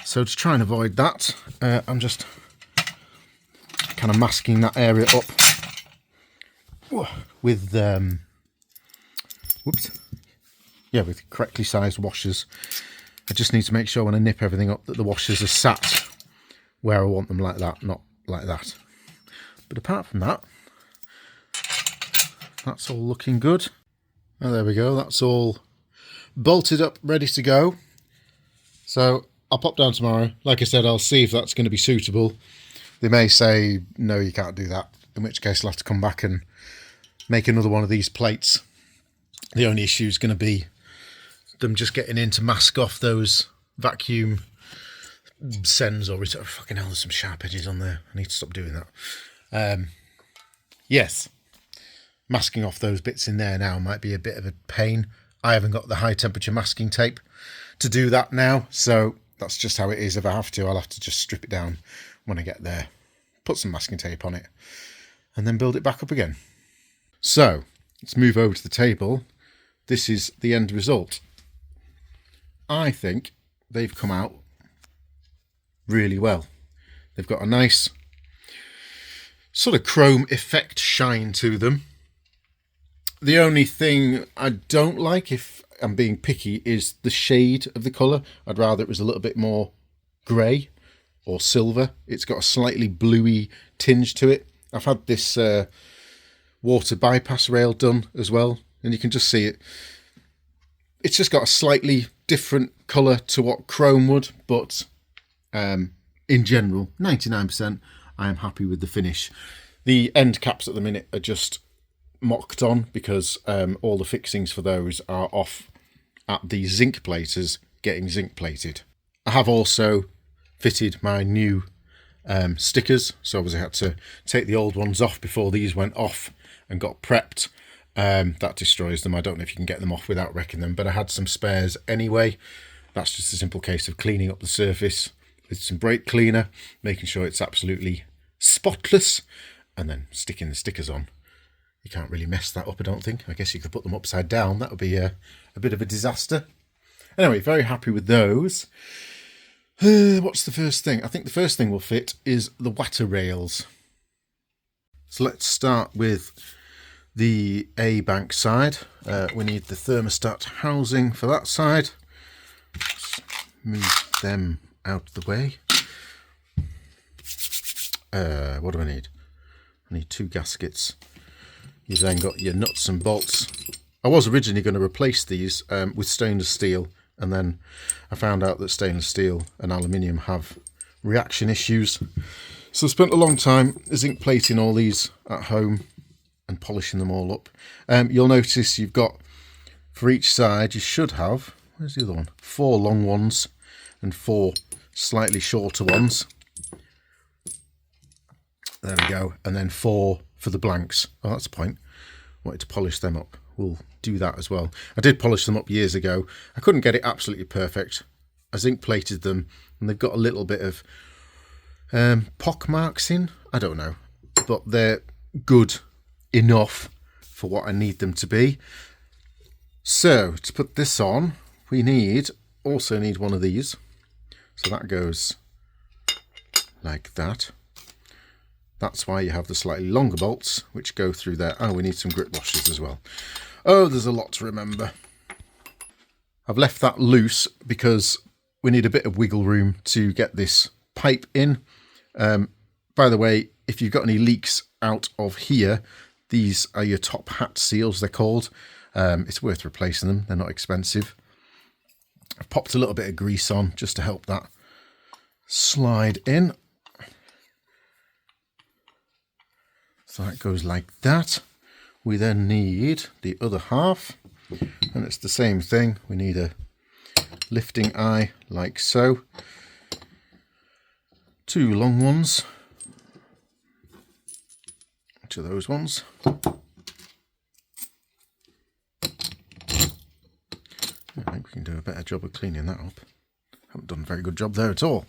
Speaker 1: So to try and avoid that, I'm just kind of masking that area up with with correctly sized washers. I just need to make sure when I nip everything up that the washers are sat where I want them, like that, not like that. But apart from that, that's all looking good. Oh, there we go. That's all bolted up, ready to go. So I'll pop down tomorrow. Like I said, I'll see if that's going to be suitable. They may say, no, you can't do that, in which case I'll have to come back and make another one of these plates. The only issue is going to be them just getting in to mask off those vacuum sends or fucking hell, there's some sharp edges on there. I need to stop doing that. Yes, masking off those bits in there now might be a bit of a pain. I haven't got the high temperature masking tape to do that now, so that's just how it is. If I have to, I'll have to just strip it down when I get there, put some masking tape on it, and then build it back up again. So let's move over to the table. This is the end result. I think they've come out really well. They've got a nice sort of chrome effect shine to them. The only thing I don't like, if I'm being picky, is the shade of the colour. I'd rather it was a little bit more grey or silver. It's got a slightly bluey tinge to it. I've had this water bypass rail done as well, and you can just see it. It's just got a slightly different colour to what chrome would, but in general, 99%, I am happy with the finish. The end caps at the minute are just mocked on because all the fixings for those are off at the zinc platers getting zinc plated. I have also fitted my new stickers, so obviously I had to take the old ones off before these went off and got prepped. That destroys them. I don't know if you can get them off without wrecking them, but I had some spares anyway. That's just a simple case of cleaning up the surface with some brake cleaner, making sure it's absolutely spotless, and then sticking the stickers on. You can't really mess that up, I don't think. I guess you could put them upside down. That would be a bit of a disaster. Anyway, very happy with those. What's the first thing? I think the first thing we'll fit is the water rails. So let's start with the A-bank side. We need the thermostat housing for that side. Let's move them out of the way. What do I need? I need 2 gaskets. You've then got your nuts and bolts. I was originally going to replace these with stainless steel, and then I found out that stainless steel and aluminium have reaction issues. So I spent a long time zinc plating all these at home and polishing them all up. You'll notice you've got, for each side, you should have, where's the other one? 4 long ones and 4 slightly shorter ones. There we go. And then 4 for the blanks. Oh, that's the point. Wanted to polish them up. We'll do that as well. I did polish them up years ago. I couldn't get it absolutely perfect. I zinc plated them and they've got a little bit of pock marks in. I don't know. But they're good enough for what I need them to be. So to put this on, we also need one of these. So that goes like that. That's why you have the slightly longer bolts which go through there. Oh, we need some grip washers as well. Oh, there's a lot to remember. I've left that loose because we need a bit of wiggle room to get this pipe in. By the way, if you've got any leaks out of here, these are your top hat seals, they're called. It's worth replacing them. They're not expensive. I've popped a little bit of grease on just to help that slide in. So that goes like that. We then need the other half, and it's the same thing. We need a lifting eye like so. 2 long ones. Which are those ones? I think we can do a better job of cleaning that up. Haven't done a very good job there at all.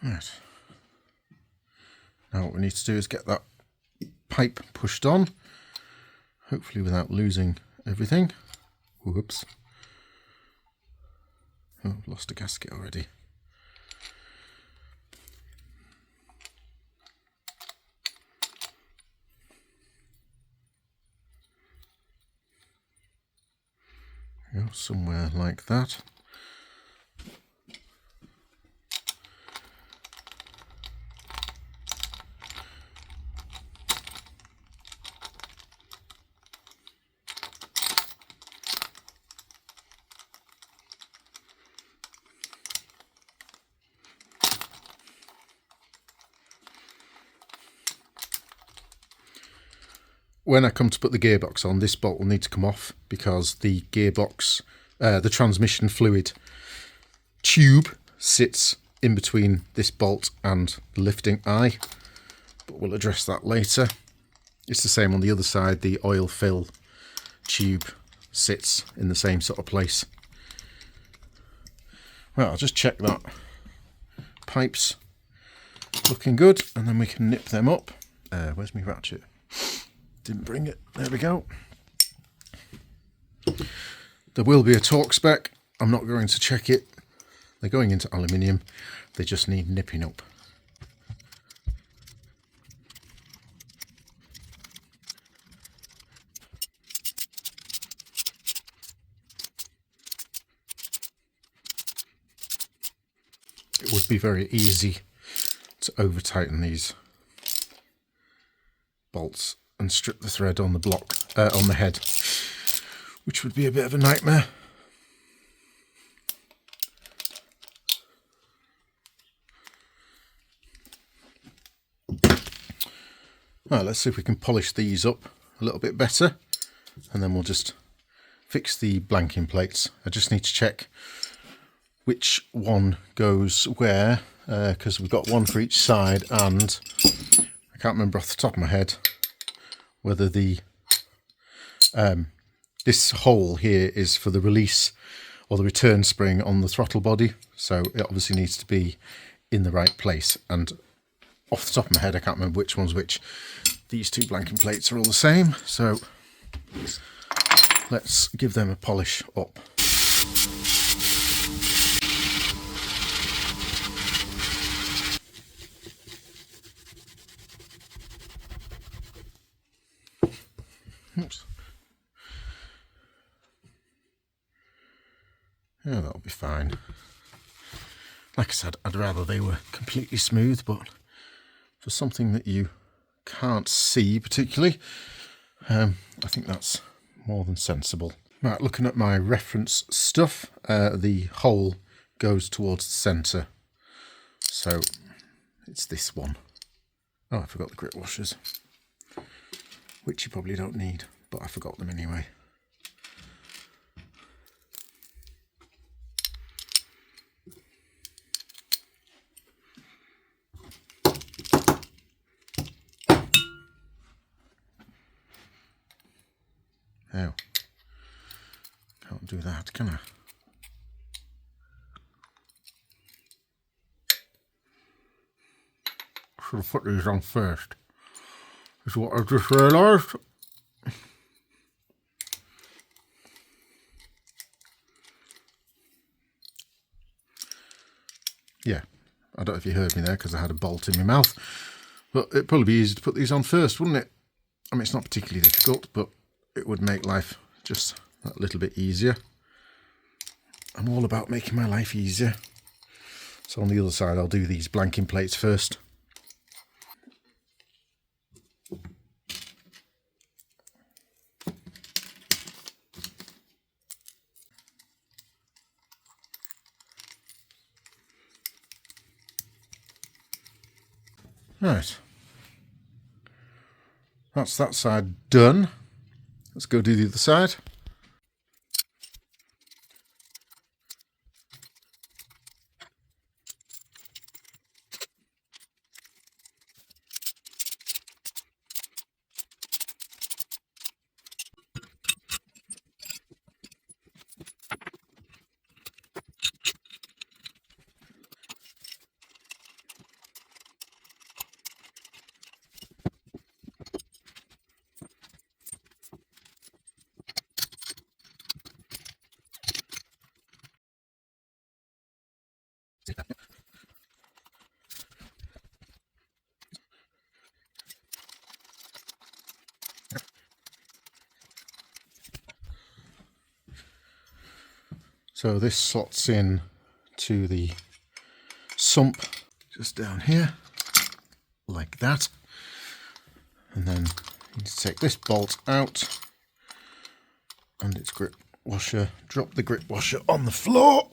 Speaker 1: Right. Now what we need to do is get that pipe pushed on, hopefully without losing everything. Whoops. Oh, I've lost a gasket already. Go somewhere like that. When I come to put the gearbox on, this bolt will need to come off because the gearbox, the transmission fluid tube sits in between this bolt and the lifting eye, but we'll address that later. It's the same on the other side, the oil fill tube sits in the same sort of place. Well, I'll just check that pipe's looking good and then we can nip them up. Where's my ratchet? Didn't bring it. There we go. There will be a torque spec. I'm not going to check it. They're going into aluminium. They just need nipping up. It would be very easy to over tighten these bolts and strip the thread on the block, on the head, which would be a bit of a nightmare. Right, let's see if we can polish these up a little bit better, and then we'll just fix the blanking plates. I just need to check which one goes where, because we've got one for each side, and I can't remember off the top of my head whether the this hole here is for the release or the return spring on the throttle body, so it obviously needs to be in the right place. And off the top of my head I can't remember which one's which. These two blanking plates are all the same, so let's give them a polish up. Oops. Yeah, that'll be fine. Like I said, I'd rather they were completely smooth, but for something that you can't see particularly, I think that's more than sensible. Right, looking at my reference stuff, the hole goes towards the centre, so it's this one. Oh, I forgot the grip washers, which you probably don't need, but I forgot them anyway. Oh, can't do that, can I? Should have put these on first, is what I just realised. Yeah, I don't know if you heard me there because I had a bolt in my mouth, but it'd probably be easy to put these on first, wouldn't it? I mean, it's not particularly difficult, but it would make life just that little bit easier. I'm all about making my life easier. So on the other side, I'll do these blanking plates first. Right. That's that side done. Let's go do the other side. So this slots in to the sump just down here, like that. And then you need to take this bolt out and its grip washer, drop the grip washer on the floor.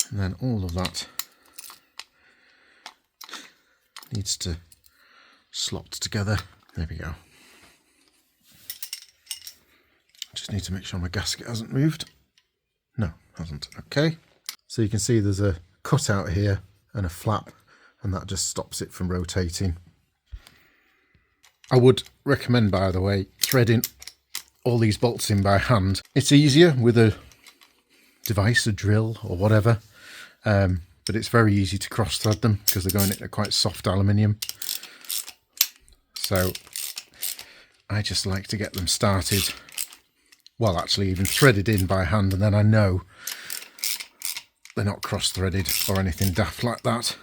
Speaker 1: And then all of that needs to slot together. There we go. Just need to make sure my gasket hasn't moved. No, hasn't. Okay. So you can see there's a cutout here and a flap, and that just stops it from rotating. I would recommend, by the way, threading all these bolts in by hand. It's easier with a device, a drill or whatever, but it's very easy to cross thread them because they're going into quite soft aluminium. So I just like to get them started, well, actually even threaded in by hand, and then I know they're not cross-threaded or anything daft like that.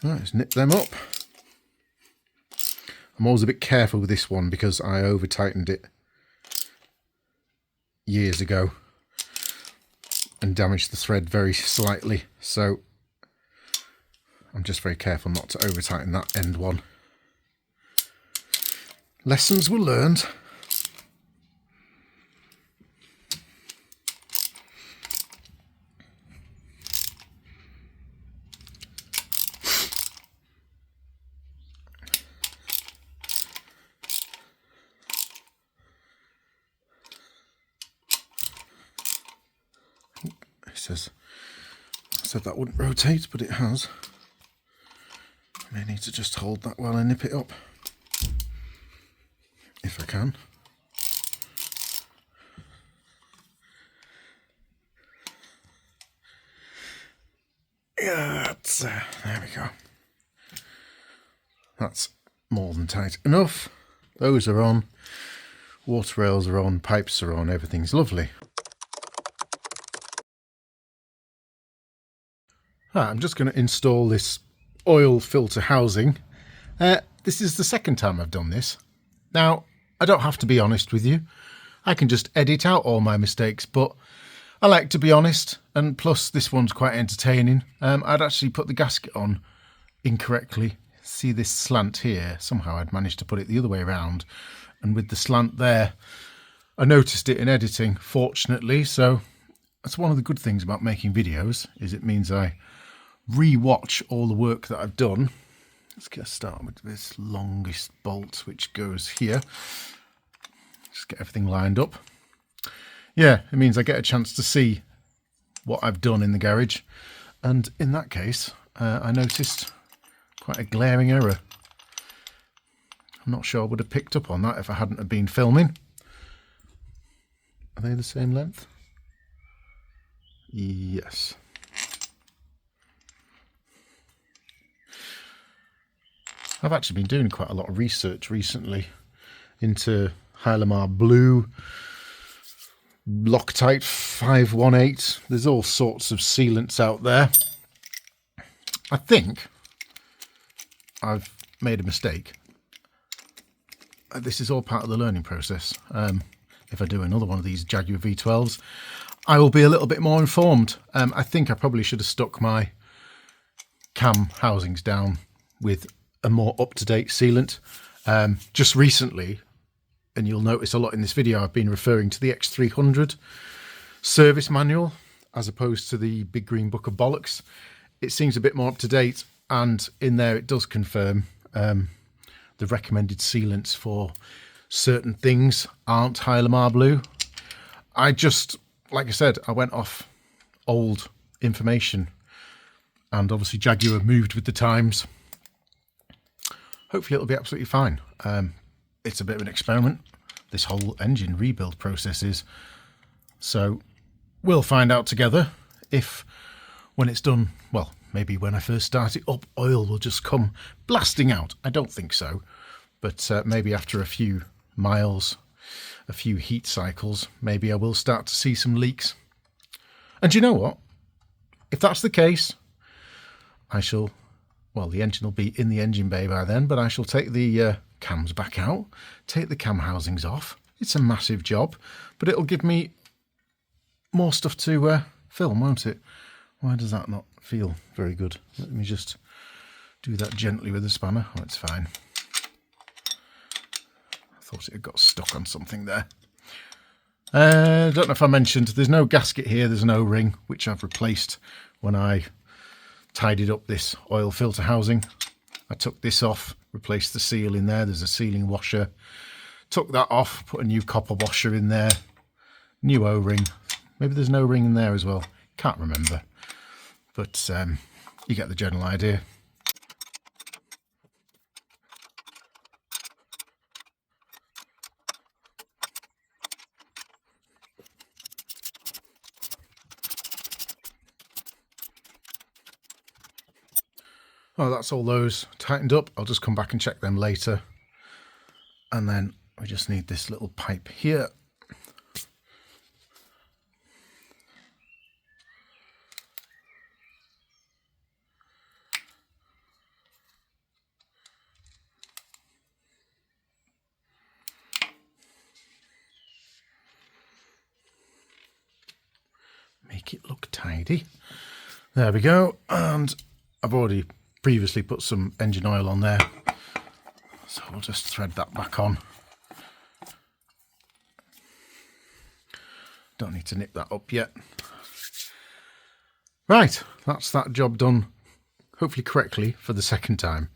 Speaker 1: Right, let's nip them up. I'm always a bit careful with this one because I over-tightened it years ago and damaged the thread very slightly, so I'm just very careful not to over-tighten that end one. Lessons were learned. I said that wouldn't rotate, but it has. I may need to just hold that while I nip it up, if I can. Yeah, there we go. That's more than tight enough. Those are on. Water rails are on, pipes are on, everything's lovely. I'm just going to install this oil filter housing. This is the second time I've done this. Now, I don't have to be honest with you. I can just edit out all my mistakes, but I like to be honest, and plus this one's quite entertaining. I'd actually put the gasket on incorrectly. See this slant here? Somehow I'd managed to put it the other way around, and with the slant there, I noticed it in editing, fortunately. So that's one of the good things about making videos, is it means I re-watch all the work that I've done. Let's get started with this longest bolt, which goes here. Just get everything lined up. Yeah, it means I get a chance to see what I've done in the garage. And in that case, I noticed quite a glaring error. I'm not sure I would have picked up on that if I hadn't have been filming. Are they the same length? Yes. I've actually been doing quite a lot of research recently into Hylamar Blue, Loctite 518. There's all sorts of sealants out there. I think I've made a mistake. This is all part of the learning process. If I do another one of these Jaguar V12s, I will be a little bit more informed. I think I probably should have stuck my cam housings down with a more up-to-date sealant. Just recently, and you'll notice a lot in this video, I've been referring to the X300 service manual as opposed to the Big Green Book of Bollocks. It seems a bit more up-to-date, and in there it does confirm the recommended sealants for certain things aren't Hylamar Blue. I just, like I said, I went off old information, and obviously Jaguar moved with the times. Hopefully it'll be absolutely fine. It's a bit of an experiment, this whole engine rebuild process is. So we'll find out together if, when it's done, well, maybe when I first start it up, oil will just come blasting out. I don't think so, but maybe after a few miles, a few heat cycles, maybe I will start to see some leaks. And you know what? If that's the case, I shall... well, the engine will be in the engine bay by then, but I shall take the cams back out, take the cam housings off. It's a massive job, but it'll give me more stuff to film, won't it? Why does that not feel very good? Let me just do that gently with a spanner. Oh, it's fine. I thought it had got stuck on something there. I don't know if I mentioned, there's no gasket here, there's an O-ring, which I've replaced when I tidied up this oil filter housing. I took this off, replaced the seal in there. There's a sealing washer. Took that off, put a new copper washer in there. New O-ring. Maybe there's no ring in there as well. Can't remember. But you get the general idea. Well, that's all those tightened up. I'll just come back and check them later. And then we just need this little pipe here. Make it look tidy. There we go. And I've already previously put some engine oil on there, so we'll just thread that back on. Don't need to nip that up yet. Right, that's that job done, hopefully correctly for the second time.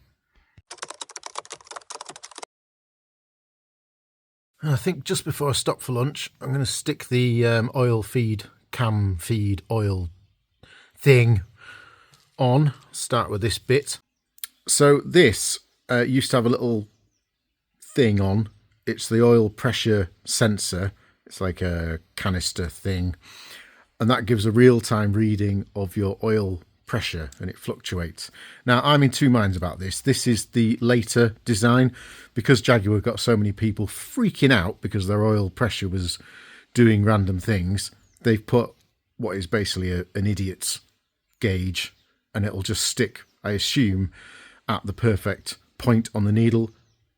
Speaker 1: And I think just before I stop for lunch, I'm going to stick the oil feed, cam feed oil thing on. Start with this bit. So this used to have a little thing on. It's the oil pressure sensor. It's like a canister thing, and that gives a real-time reading of your oil pressure, and it fluctuates. Now, I'm in two minds about this. This is the later design, because Jaguar got so many people freaking out because their oil pressure was doing random things. They've put what is basically an idiot's gauge, and it'll just stick, I assume, at the perfect point on the needle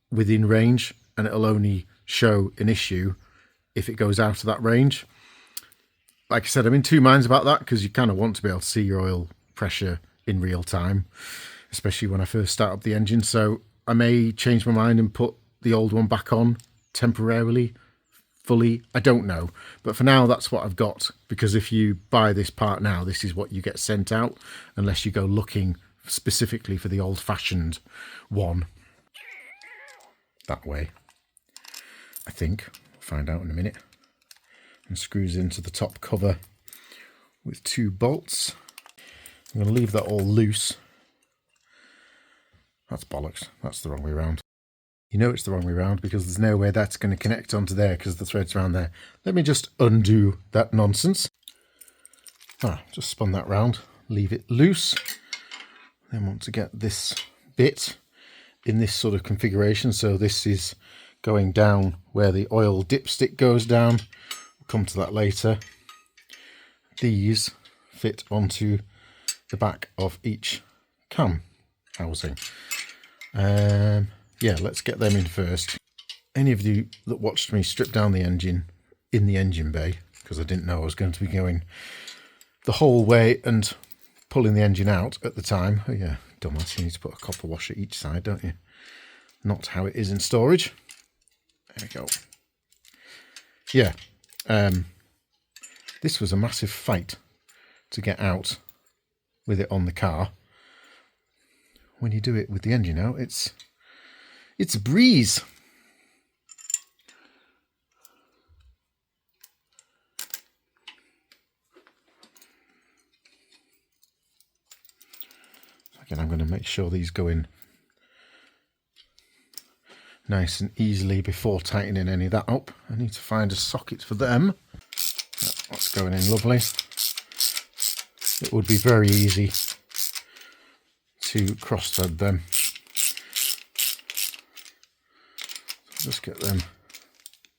Speaker 1: within range, and it'll only show an issue if it goes out of that range. Like I said, I'm in two minds about that, because you kind of want to be able to see your oil pressure in real time, especially when I first start up the engine. So I may change my mind and put the old one back on temporarily, fully. I don't know, but for now that's what I've got, because if you buy this part now, this is what you get sent out, unless you go looking specifically for the old-fashioned one that way. I think we'll find out in a minute. And screws into the top cover with 2 bolts. I'm going to leave that all loose. That's bollocks. That's the wrong way around. You know it's the wrong way around because there's no way that's going to connect onto there because the thread's around there. Let me just undo that nonsense. Just spun that round. Leave it loose. Then want to get this bit in this sort of configuration. So this is going down where the oil dipstick goes down. We'll come to that later. These fit onto the back of each cam housing. Yeah, let's get them in first. Any of you that watched me strip down the engine in the engine bay, because I didn't know I was going to be going the whole way and pulling the engine out at the time. Oh yeah, dumbass, you need to put a copper washer each side, don't you? Not how it is in storage. There we go. Yeah, this was a massive fight to get out with it on the car. When you do it with the engine out, it's a breeze. Again, I'm going to make sure these go in nice and easily before tightening any of that up. I need to find a socket for them. That's going in lovely. It would be very easy to cross thread them. Just get them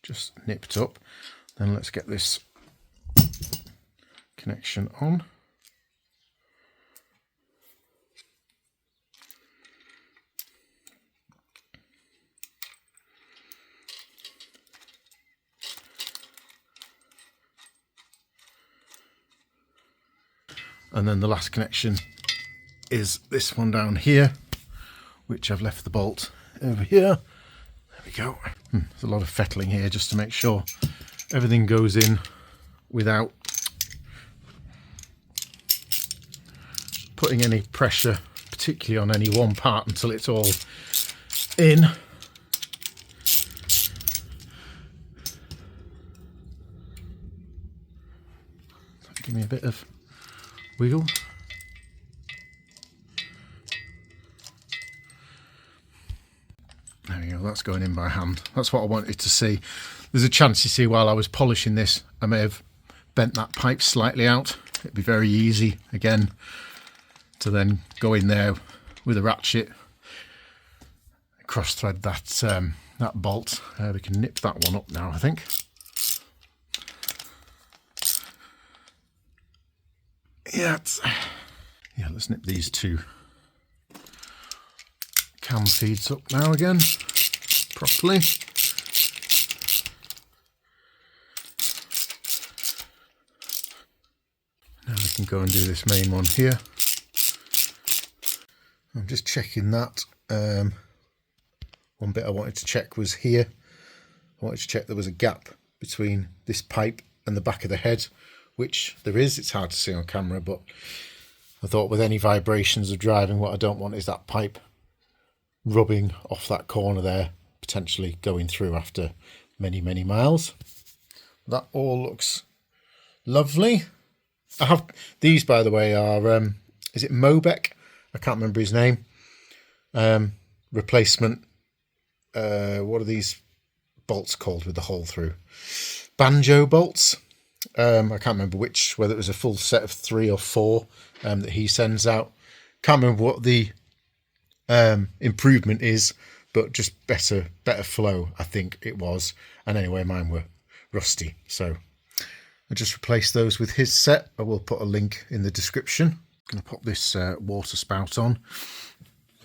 Speaker 1: just nipped up. Then let's get this connection on. And then the last connection is this one down here, which I've left the bolt over here. There we go. There's a lot of fettling here just to make sure everything goes in without putting any pressure, particularly on any one part, until it's all in. Give me a bit of wiggle. There we go, that's going in by hand. That's what I wanted to see. There's a chance, you see, while I was polishing this, I may have bent that pipe slightly out. It'd be very easy, again, to then go in there with a ratchet, cross thread that that bolt. We can nip that one up now, I think. Yeah, let's nip these 2 cam feeds up now again, properly. Now we can go and do this main one here. I'm just checking that. One bit I wanted to check was here. I wanted to check there was a gap between this pipe and the back of the head, which there is. It's hard to see on camera, but I thought with any vibrations of driving, what I don't want is that pipe rubbing off that corner there, potentially going through after many, many miles. That all looks lovely. I have these, by the way, are is it Mobeck? I can't remember his name. Replacement. What are these bolts called with the hole through? Banjo bolts. I can't remember whether it was a full set of 3 or 4 that he sends out. Can't remember what the improvement is, but just better flow, I think it was. And anyway, mine were rusty, so I just replaced those with his set. I will put a link in the description. I'm going to pop this water spout on.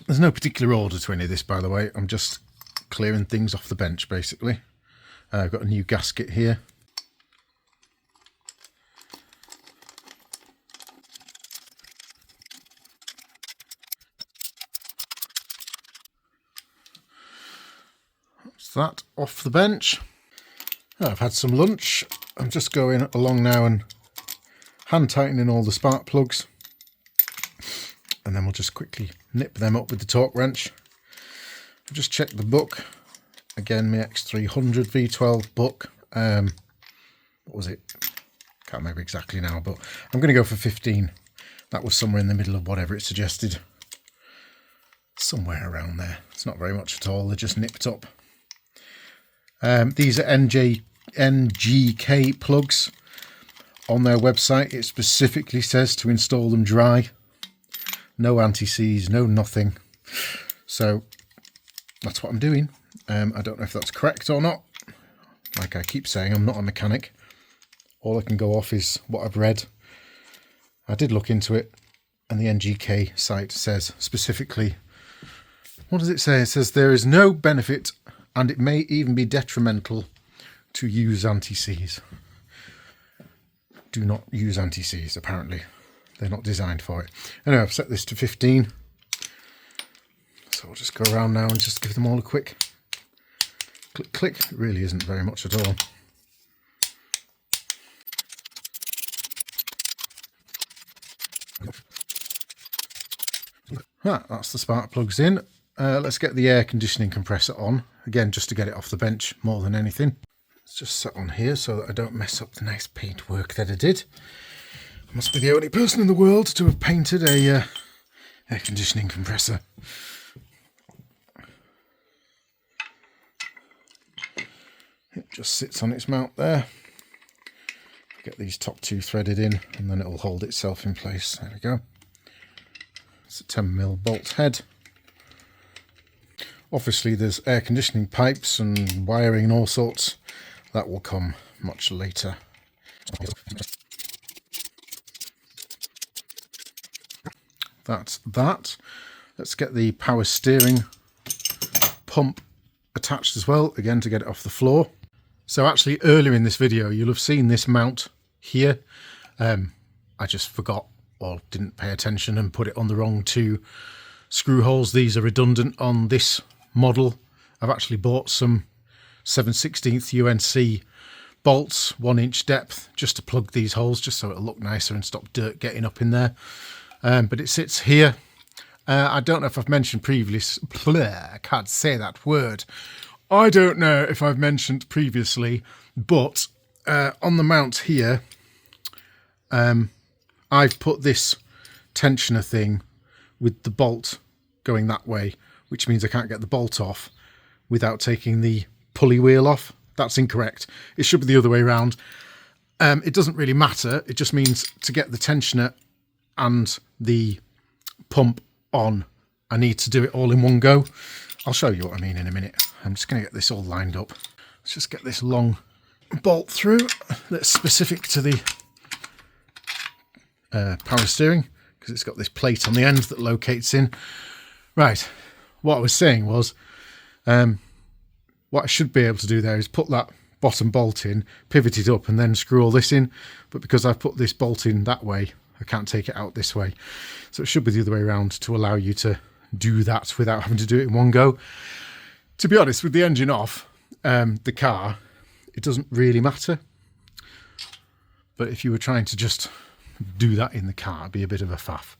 Speaker 1: There's no particular order to any of this, by the way. I'm just clearing things off the bench, basically. I've got a new gasket here. That's that off the bench. I've had some lunch. I'm just going along now and hand tightening all the spark plugs, and then we'll just quickly nip them up with the torque wrench. I've just checked the book again, my X300 V12 book. What was it? Can't remember exactly now, but I'm going to go for 15. That was somewhere in the middle of whatever it suggested, somewhere around there. It's not very much at all, they're just nipped up. These are NGK plugs. On their website it specifically says to install them dry. No anti-seize, no nothing. So that's what I'm doing. I don't know if that's correct or not. Like I keep saying, I'm not a mechanic. All I can go off is what I've read. I did look into it, and the NGK site says specifically, what does it say? It says there is no benefit, and it may even be detrimental to use anti-seize. Do not use anti-seize, apparently. They're not designed for it. Anyway, I've set this to 15. So I'll just go around now and just give them all a quick click, click. It really isn't very much at all. That's the spark plugs in. Let's get the air conditioning compressor on. Again, just to get it off the bench more than anything. It's just set on here so that I don't mess up the nice paint work that I did. I must be the only person in the world to have painted a air conditioning compressor. It just sits on its mount there. Get these top 2 threaded in, and then it will hold itself in place. There we go. It's a 10mm bolt head. Obviously there's air conditioning pipes and wiring and all sorts. That will come much later. That's that. Let's get the power steering pump attached as well, again to get it off the floor. So actually earlier in this video you'll have seen this mount here. I just forgot or didn't pay attention and put it on the wrong 2 screw holes. These are redundant on this model. I've actually bought some 7/16 UNC bolts, 1-inch depth, just to plug these holes, just so it'll look nicer and stop dirt getting up in there. But it sits here. I don't know if I've mentioned previously, I can't say that word. I don't know if I've mentioned previously, but on the mount here, I've put this tensioner thing with the bolt going that way, which means I can't get the bolt off without taking the pulley wheel off. That's incorrect. It should be the other way around. It doesn't really matter. It just means to get the tensioner and the pump on, I need to do it all in one go. I'll show you what I mean in a minute. I'm just going to get this all lined up. Let's just get this long bolt through that's specific to the power steering, because it's got this plate on the end that locates in. Right, what I was saying was, what I should be able to do there is put that bottom bolt in, pivot it up, and then screw all this in. But because I've put this bolt in that way, I can't take it out this way. So it should be the other way around to allow you to do that without having to do it in one go. To be honest, with the engine off, the car, it doesn't really matter. But if you were trying to just do that in the car, it'd be a bit of a faff.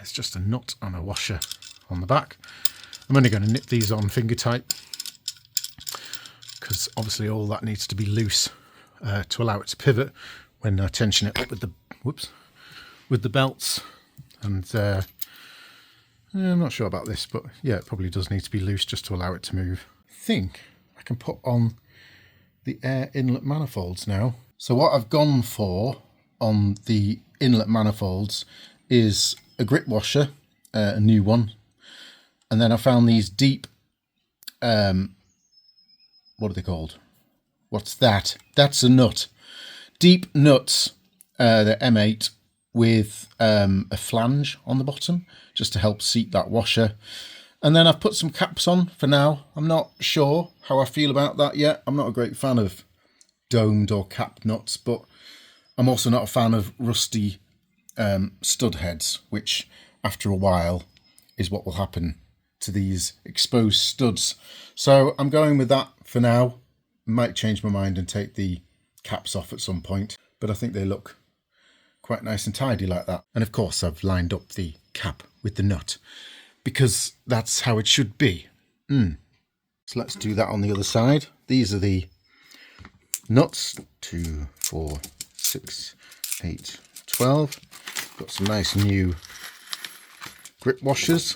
Speaker 1: It's just a nut and a washer on the back. I'm only going to nip these on finger tight, because obviously all that needs to be loose to allow it to pivot when I tension it up with the whoops, with the belts, and I'm not sure about this, but yeah, it probably does need to be loose just to allow it to move. I think I can put on the air inlet manifolds now. So what I've gone for on the inlet manifolds is a grip washer, a new one, and then I found these deep, what are they called? What's that? That's a nut. Deep nuts, they're M8 with a flange on the bottom, just to help seat that washer. And then I've put some caps on for now. I'm not sure how I feel about that yet. I'm not a great fan of domed or capped nuts, but I'm also not a fan of rusty stud heads, which after a while is what will happen to these exposed studs. So I'm going with that for now. Might change my mind and take the caps off at some point, but I think they look quite nice and tidy like that. And of course I've lined up the cap with the nut because that's how it should be. So let's do that on the other side. These are the nuts, 2, 4, 6, 8, 12. Got some nice new grip washers.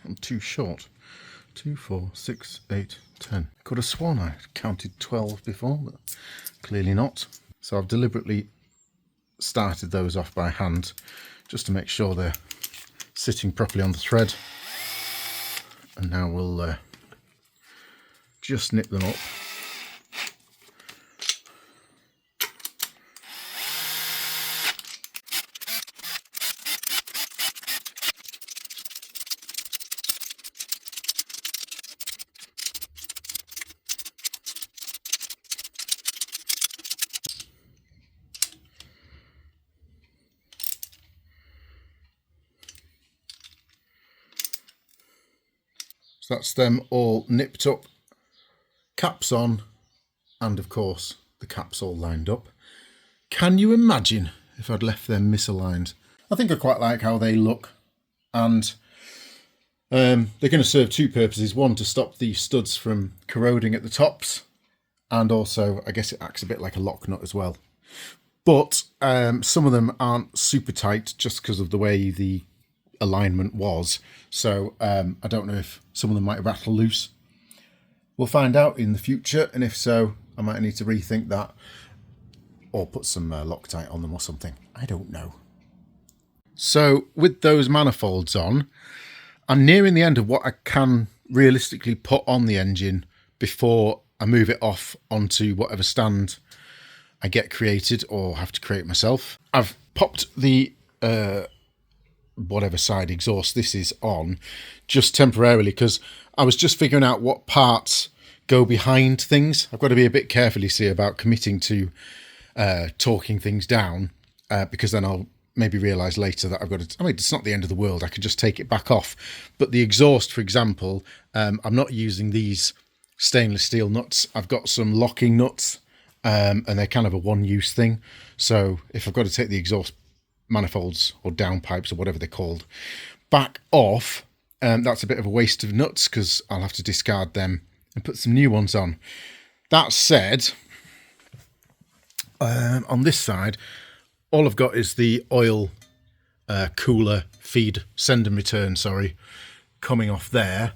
Speaker 1: I'm too short. 2, 4, 6, 8, 10. Could have sworn I counted 12 before, but clearly not. So I've deliberately started those off by hand just to make sure they're sitting properly on the thread. And now we'll just nip them up. So that's them all nipped up, caps on, and of course the caps all lined up. Can you imagine if I'd left them misaligned? I think I quite like how they look, and they're going to serve two purposes. One, to stop the studs from corroding at the tops, and also I guess it acts a bit like a lock nut as well. But some of them aren't super tight just because of the way the alignment was, so I don't know if some of them might rattle loose. We'll find out in the future, and if so, I might need to rethink that or put some Loctite on them or something. I don't know. So with those manifolds on, I'm nearing the end of what I can realistically put on the engine before I move it off onto whatever stand I get created or have to create myself. I've popped the whatever side exhaust this is on just temporarily because I was just figuring out what parts go behind things. I've got to be a bit careful, you see, about committing to talking things down because then I'll maybe realise later that I've got to, I mean, it's not the end of the world, I can just take it back off. But the exhaust, for example, I'm not using these stainless steel nuts. I've got some locking nuts and they're kind of a one-use thing. So if I've got to take the exhaust manifolds or downpipes or whatever they're called back off, that's a bit of a waste of nuts because I'll have to discard them and put some new ones on. That said, on this side all I've got is the oil cooler feed, send and return, sorry, coming off there,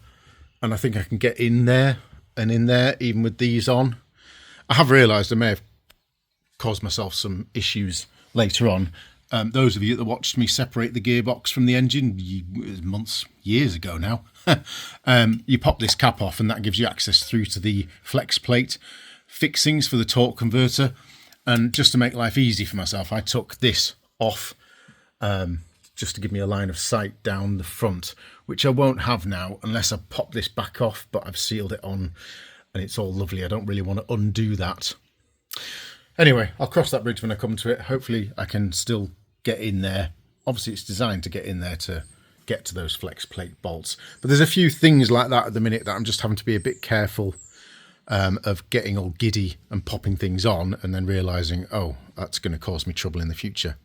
Speaker 1: and I think I can get in there and in there even with these on. I have realised I may have caused myself some issues later on. Those of you that watched me separate the gearbox from the engine months, years ago now, you pop this cap off and that gives you access through to the flex plate fixings for the torque converter. And just to make life easy for myself, I took this off just to give me a line of sight down the front, which I won't have now unless I pop this back off, but I've sealed it on and it's all lovely. I don't really want to undo that. Anyway, I'll cross that bridge when I come to it. Hopefully I can still get in there. Obviously it's designed to get in there to get to those flex plate bolts, but there's a few things like that at the minute that I'm just having to be a bit careful of getting all giddy and popping things on and then realizing, oh, that's going to cause me trouble in the future.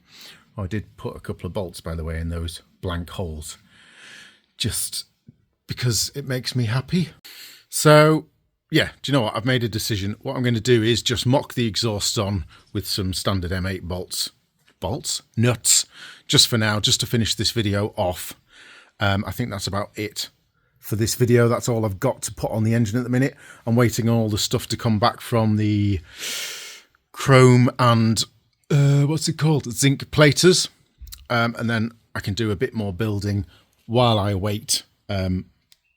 Speaker 1: Oh, I did put a couple of bolts, by the way, in those blank holes, just because it makes me happy. So yeah, do you know what? I've made a decision. What I'm going to do is just mock the exhaust on with some standard M8 nuts, just for now, just to finish this video off. I think that's about it for this video. That's all I've got to put on the engine at the minute. I'm waiting on all the stuff to come back from the chrome and what's it called, zinc platers, and then I can do a bit more building while I wait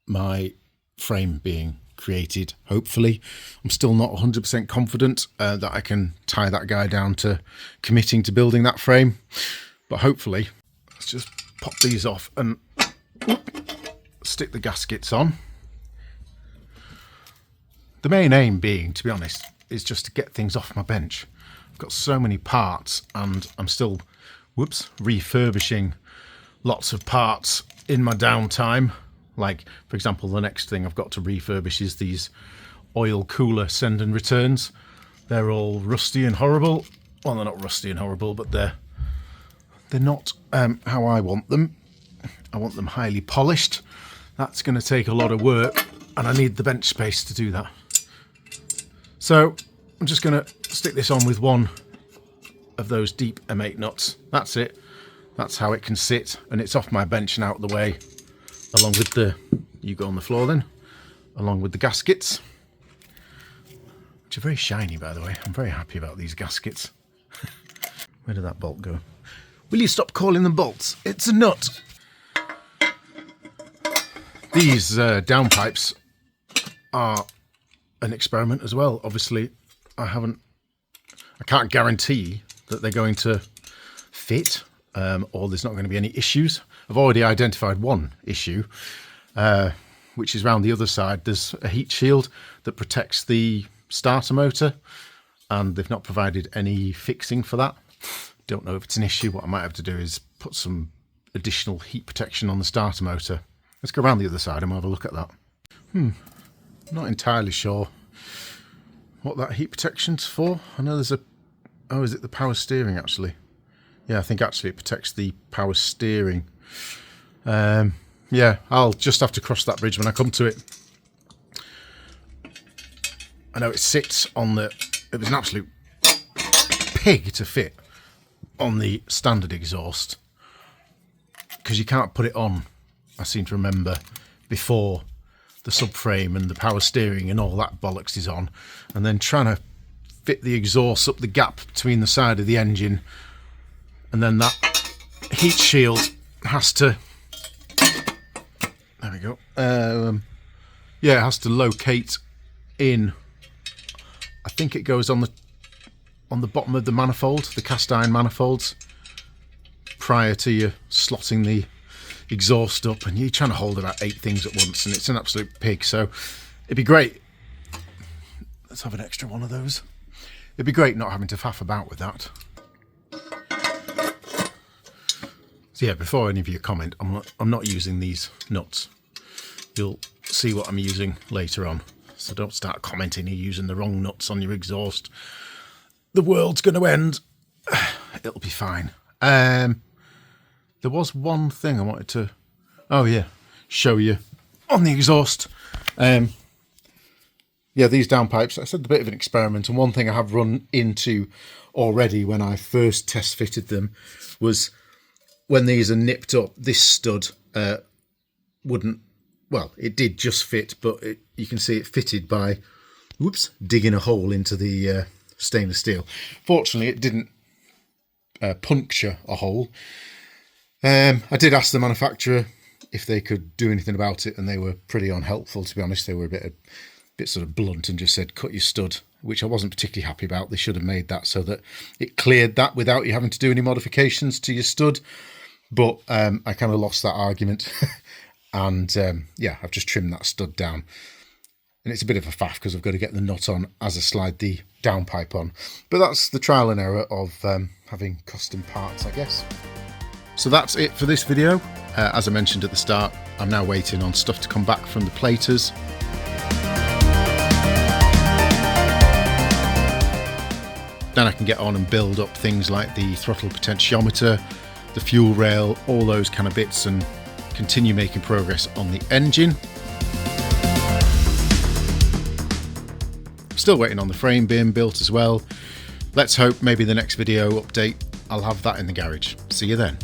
Speaker 1: my frame being created. Hopefully, I'm still not 100% confident that I can tie that guy down to committing to building that frame, but hopefully. Let's just pop these off and stick the gaskets on. The main aim being, to be honest, is just to get things off my bench. I've got so many parts and I'm still refurbishing lots of parts in my downtime. Like, for example, the next thing I've got to refurbish is these oil cooler send and returns. They're all rusty and horrible. Well, they're not rusty and horrible, but they're not how I want them. I want them highly polished. That's going to take a lot of work, and I need the bench space to do that. So I'm just going to stick this on with one of those deep M8 nuts. That's it. That's how it can sit, and it's off my bench and out of the way, along with the, you go on the floor then, along with the gaskets, which are very shiny, by the way. I'm very happy about these gaskets. Where did that bolt go? Will you stop calling them bolts? It's a nut. These downpipes are an experiment as well. Obviously, I can't guarantee that they're going to fit, or there's not going to be any issues. I've already identified one issue, which is around the other side. There's a heat shield that protects the starter motor, and they've not provided any fixing for that. Don't know if it's an issue. What I might have to do is put some additional heat protection on the starter motor. Let's go around the other side and we'll have a look at that. Not entirely sure what that heat protection's for. I know there's oh, is it the power steering actually? Yeah, I think actually it protects the power steering. Yeah, I'll just have to cross that bridge when I come to it. I know it sits on it was an absolute pig to fit on the standard exhaust, because you can't put it on, I seem to remember, before the subframe and the power steering and all that bollocks is on, and then trying to fit the exhaust up the gap between the side of the engine, and then that heat shield has to, there we go, yeah, it has to locate in, I think it goes on the bottom of the manifold, the cast iron manifolds, prior to you slotting the exhaust up, and you're trying to hold about 8 things at once, and it's an absolute pig. So it'd be great, let's have an extra one of those. It'd be great not having to faff about with that. So yeah, before any of you comment, I'm not using these nuts. You'll see what I'm using later on, so don't start commenting you're using the wrong nuts on your exhaust. The world's going to end. It'll be fine. There was one thing I wanted to, oh yeah, show you on the exhaust. Yeah, these downpipes, I said, a bit of an experiment, and one thing I have run into already when I first test fitted them was when these are nipped up, this stud wouldn't, well, it did just fit, but you can see it fitted by, digging a hole into the stainless steel. Fortunately, it didn't puncture a hole. I did ask the manufacturer if they could do anything about it, and they were pretty unhelpful, to be honest. They were a bit sort of blunt and just said, cut your stud, which I wasn't particularly happy about. They should have made that so that it cleared that without you having to do any modifications to your stud. But I kind of lost that argument. And yeah, I've just trimmed that stud down. And it's a bit of a faff because I've got to get the nut on as I slide the downpipe on. But that's the trial and error of having custom parts, I guess. So that's it for this video. As I mentioned at the start, I'm now waiting on stuff to come back from the platers. Then I can get on and build up things like the throttle potentiometer, the fuel rail, all those kind of bits, and continue making progress on the engine. Still waiting on the frame being built as well. Let's hope maybe the next video update I'll have that in the garage. See you then.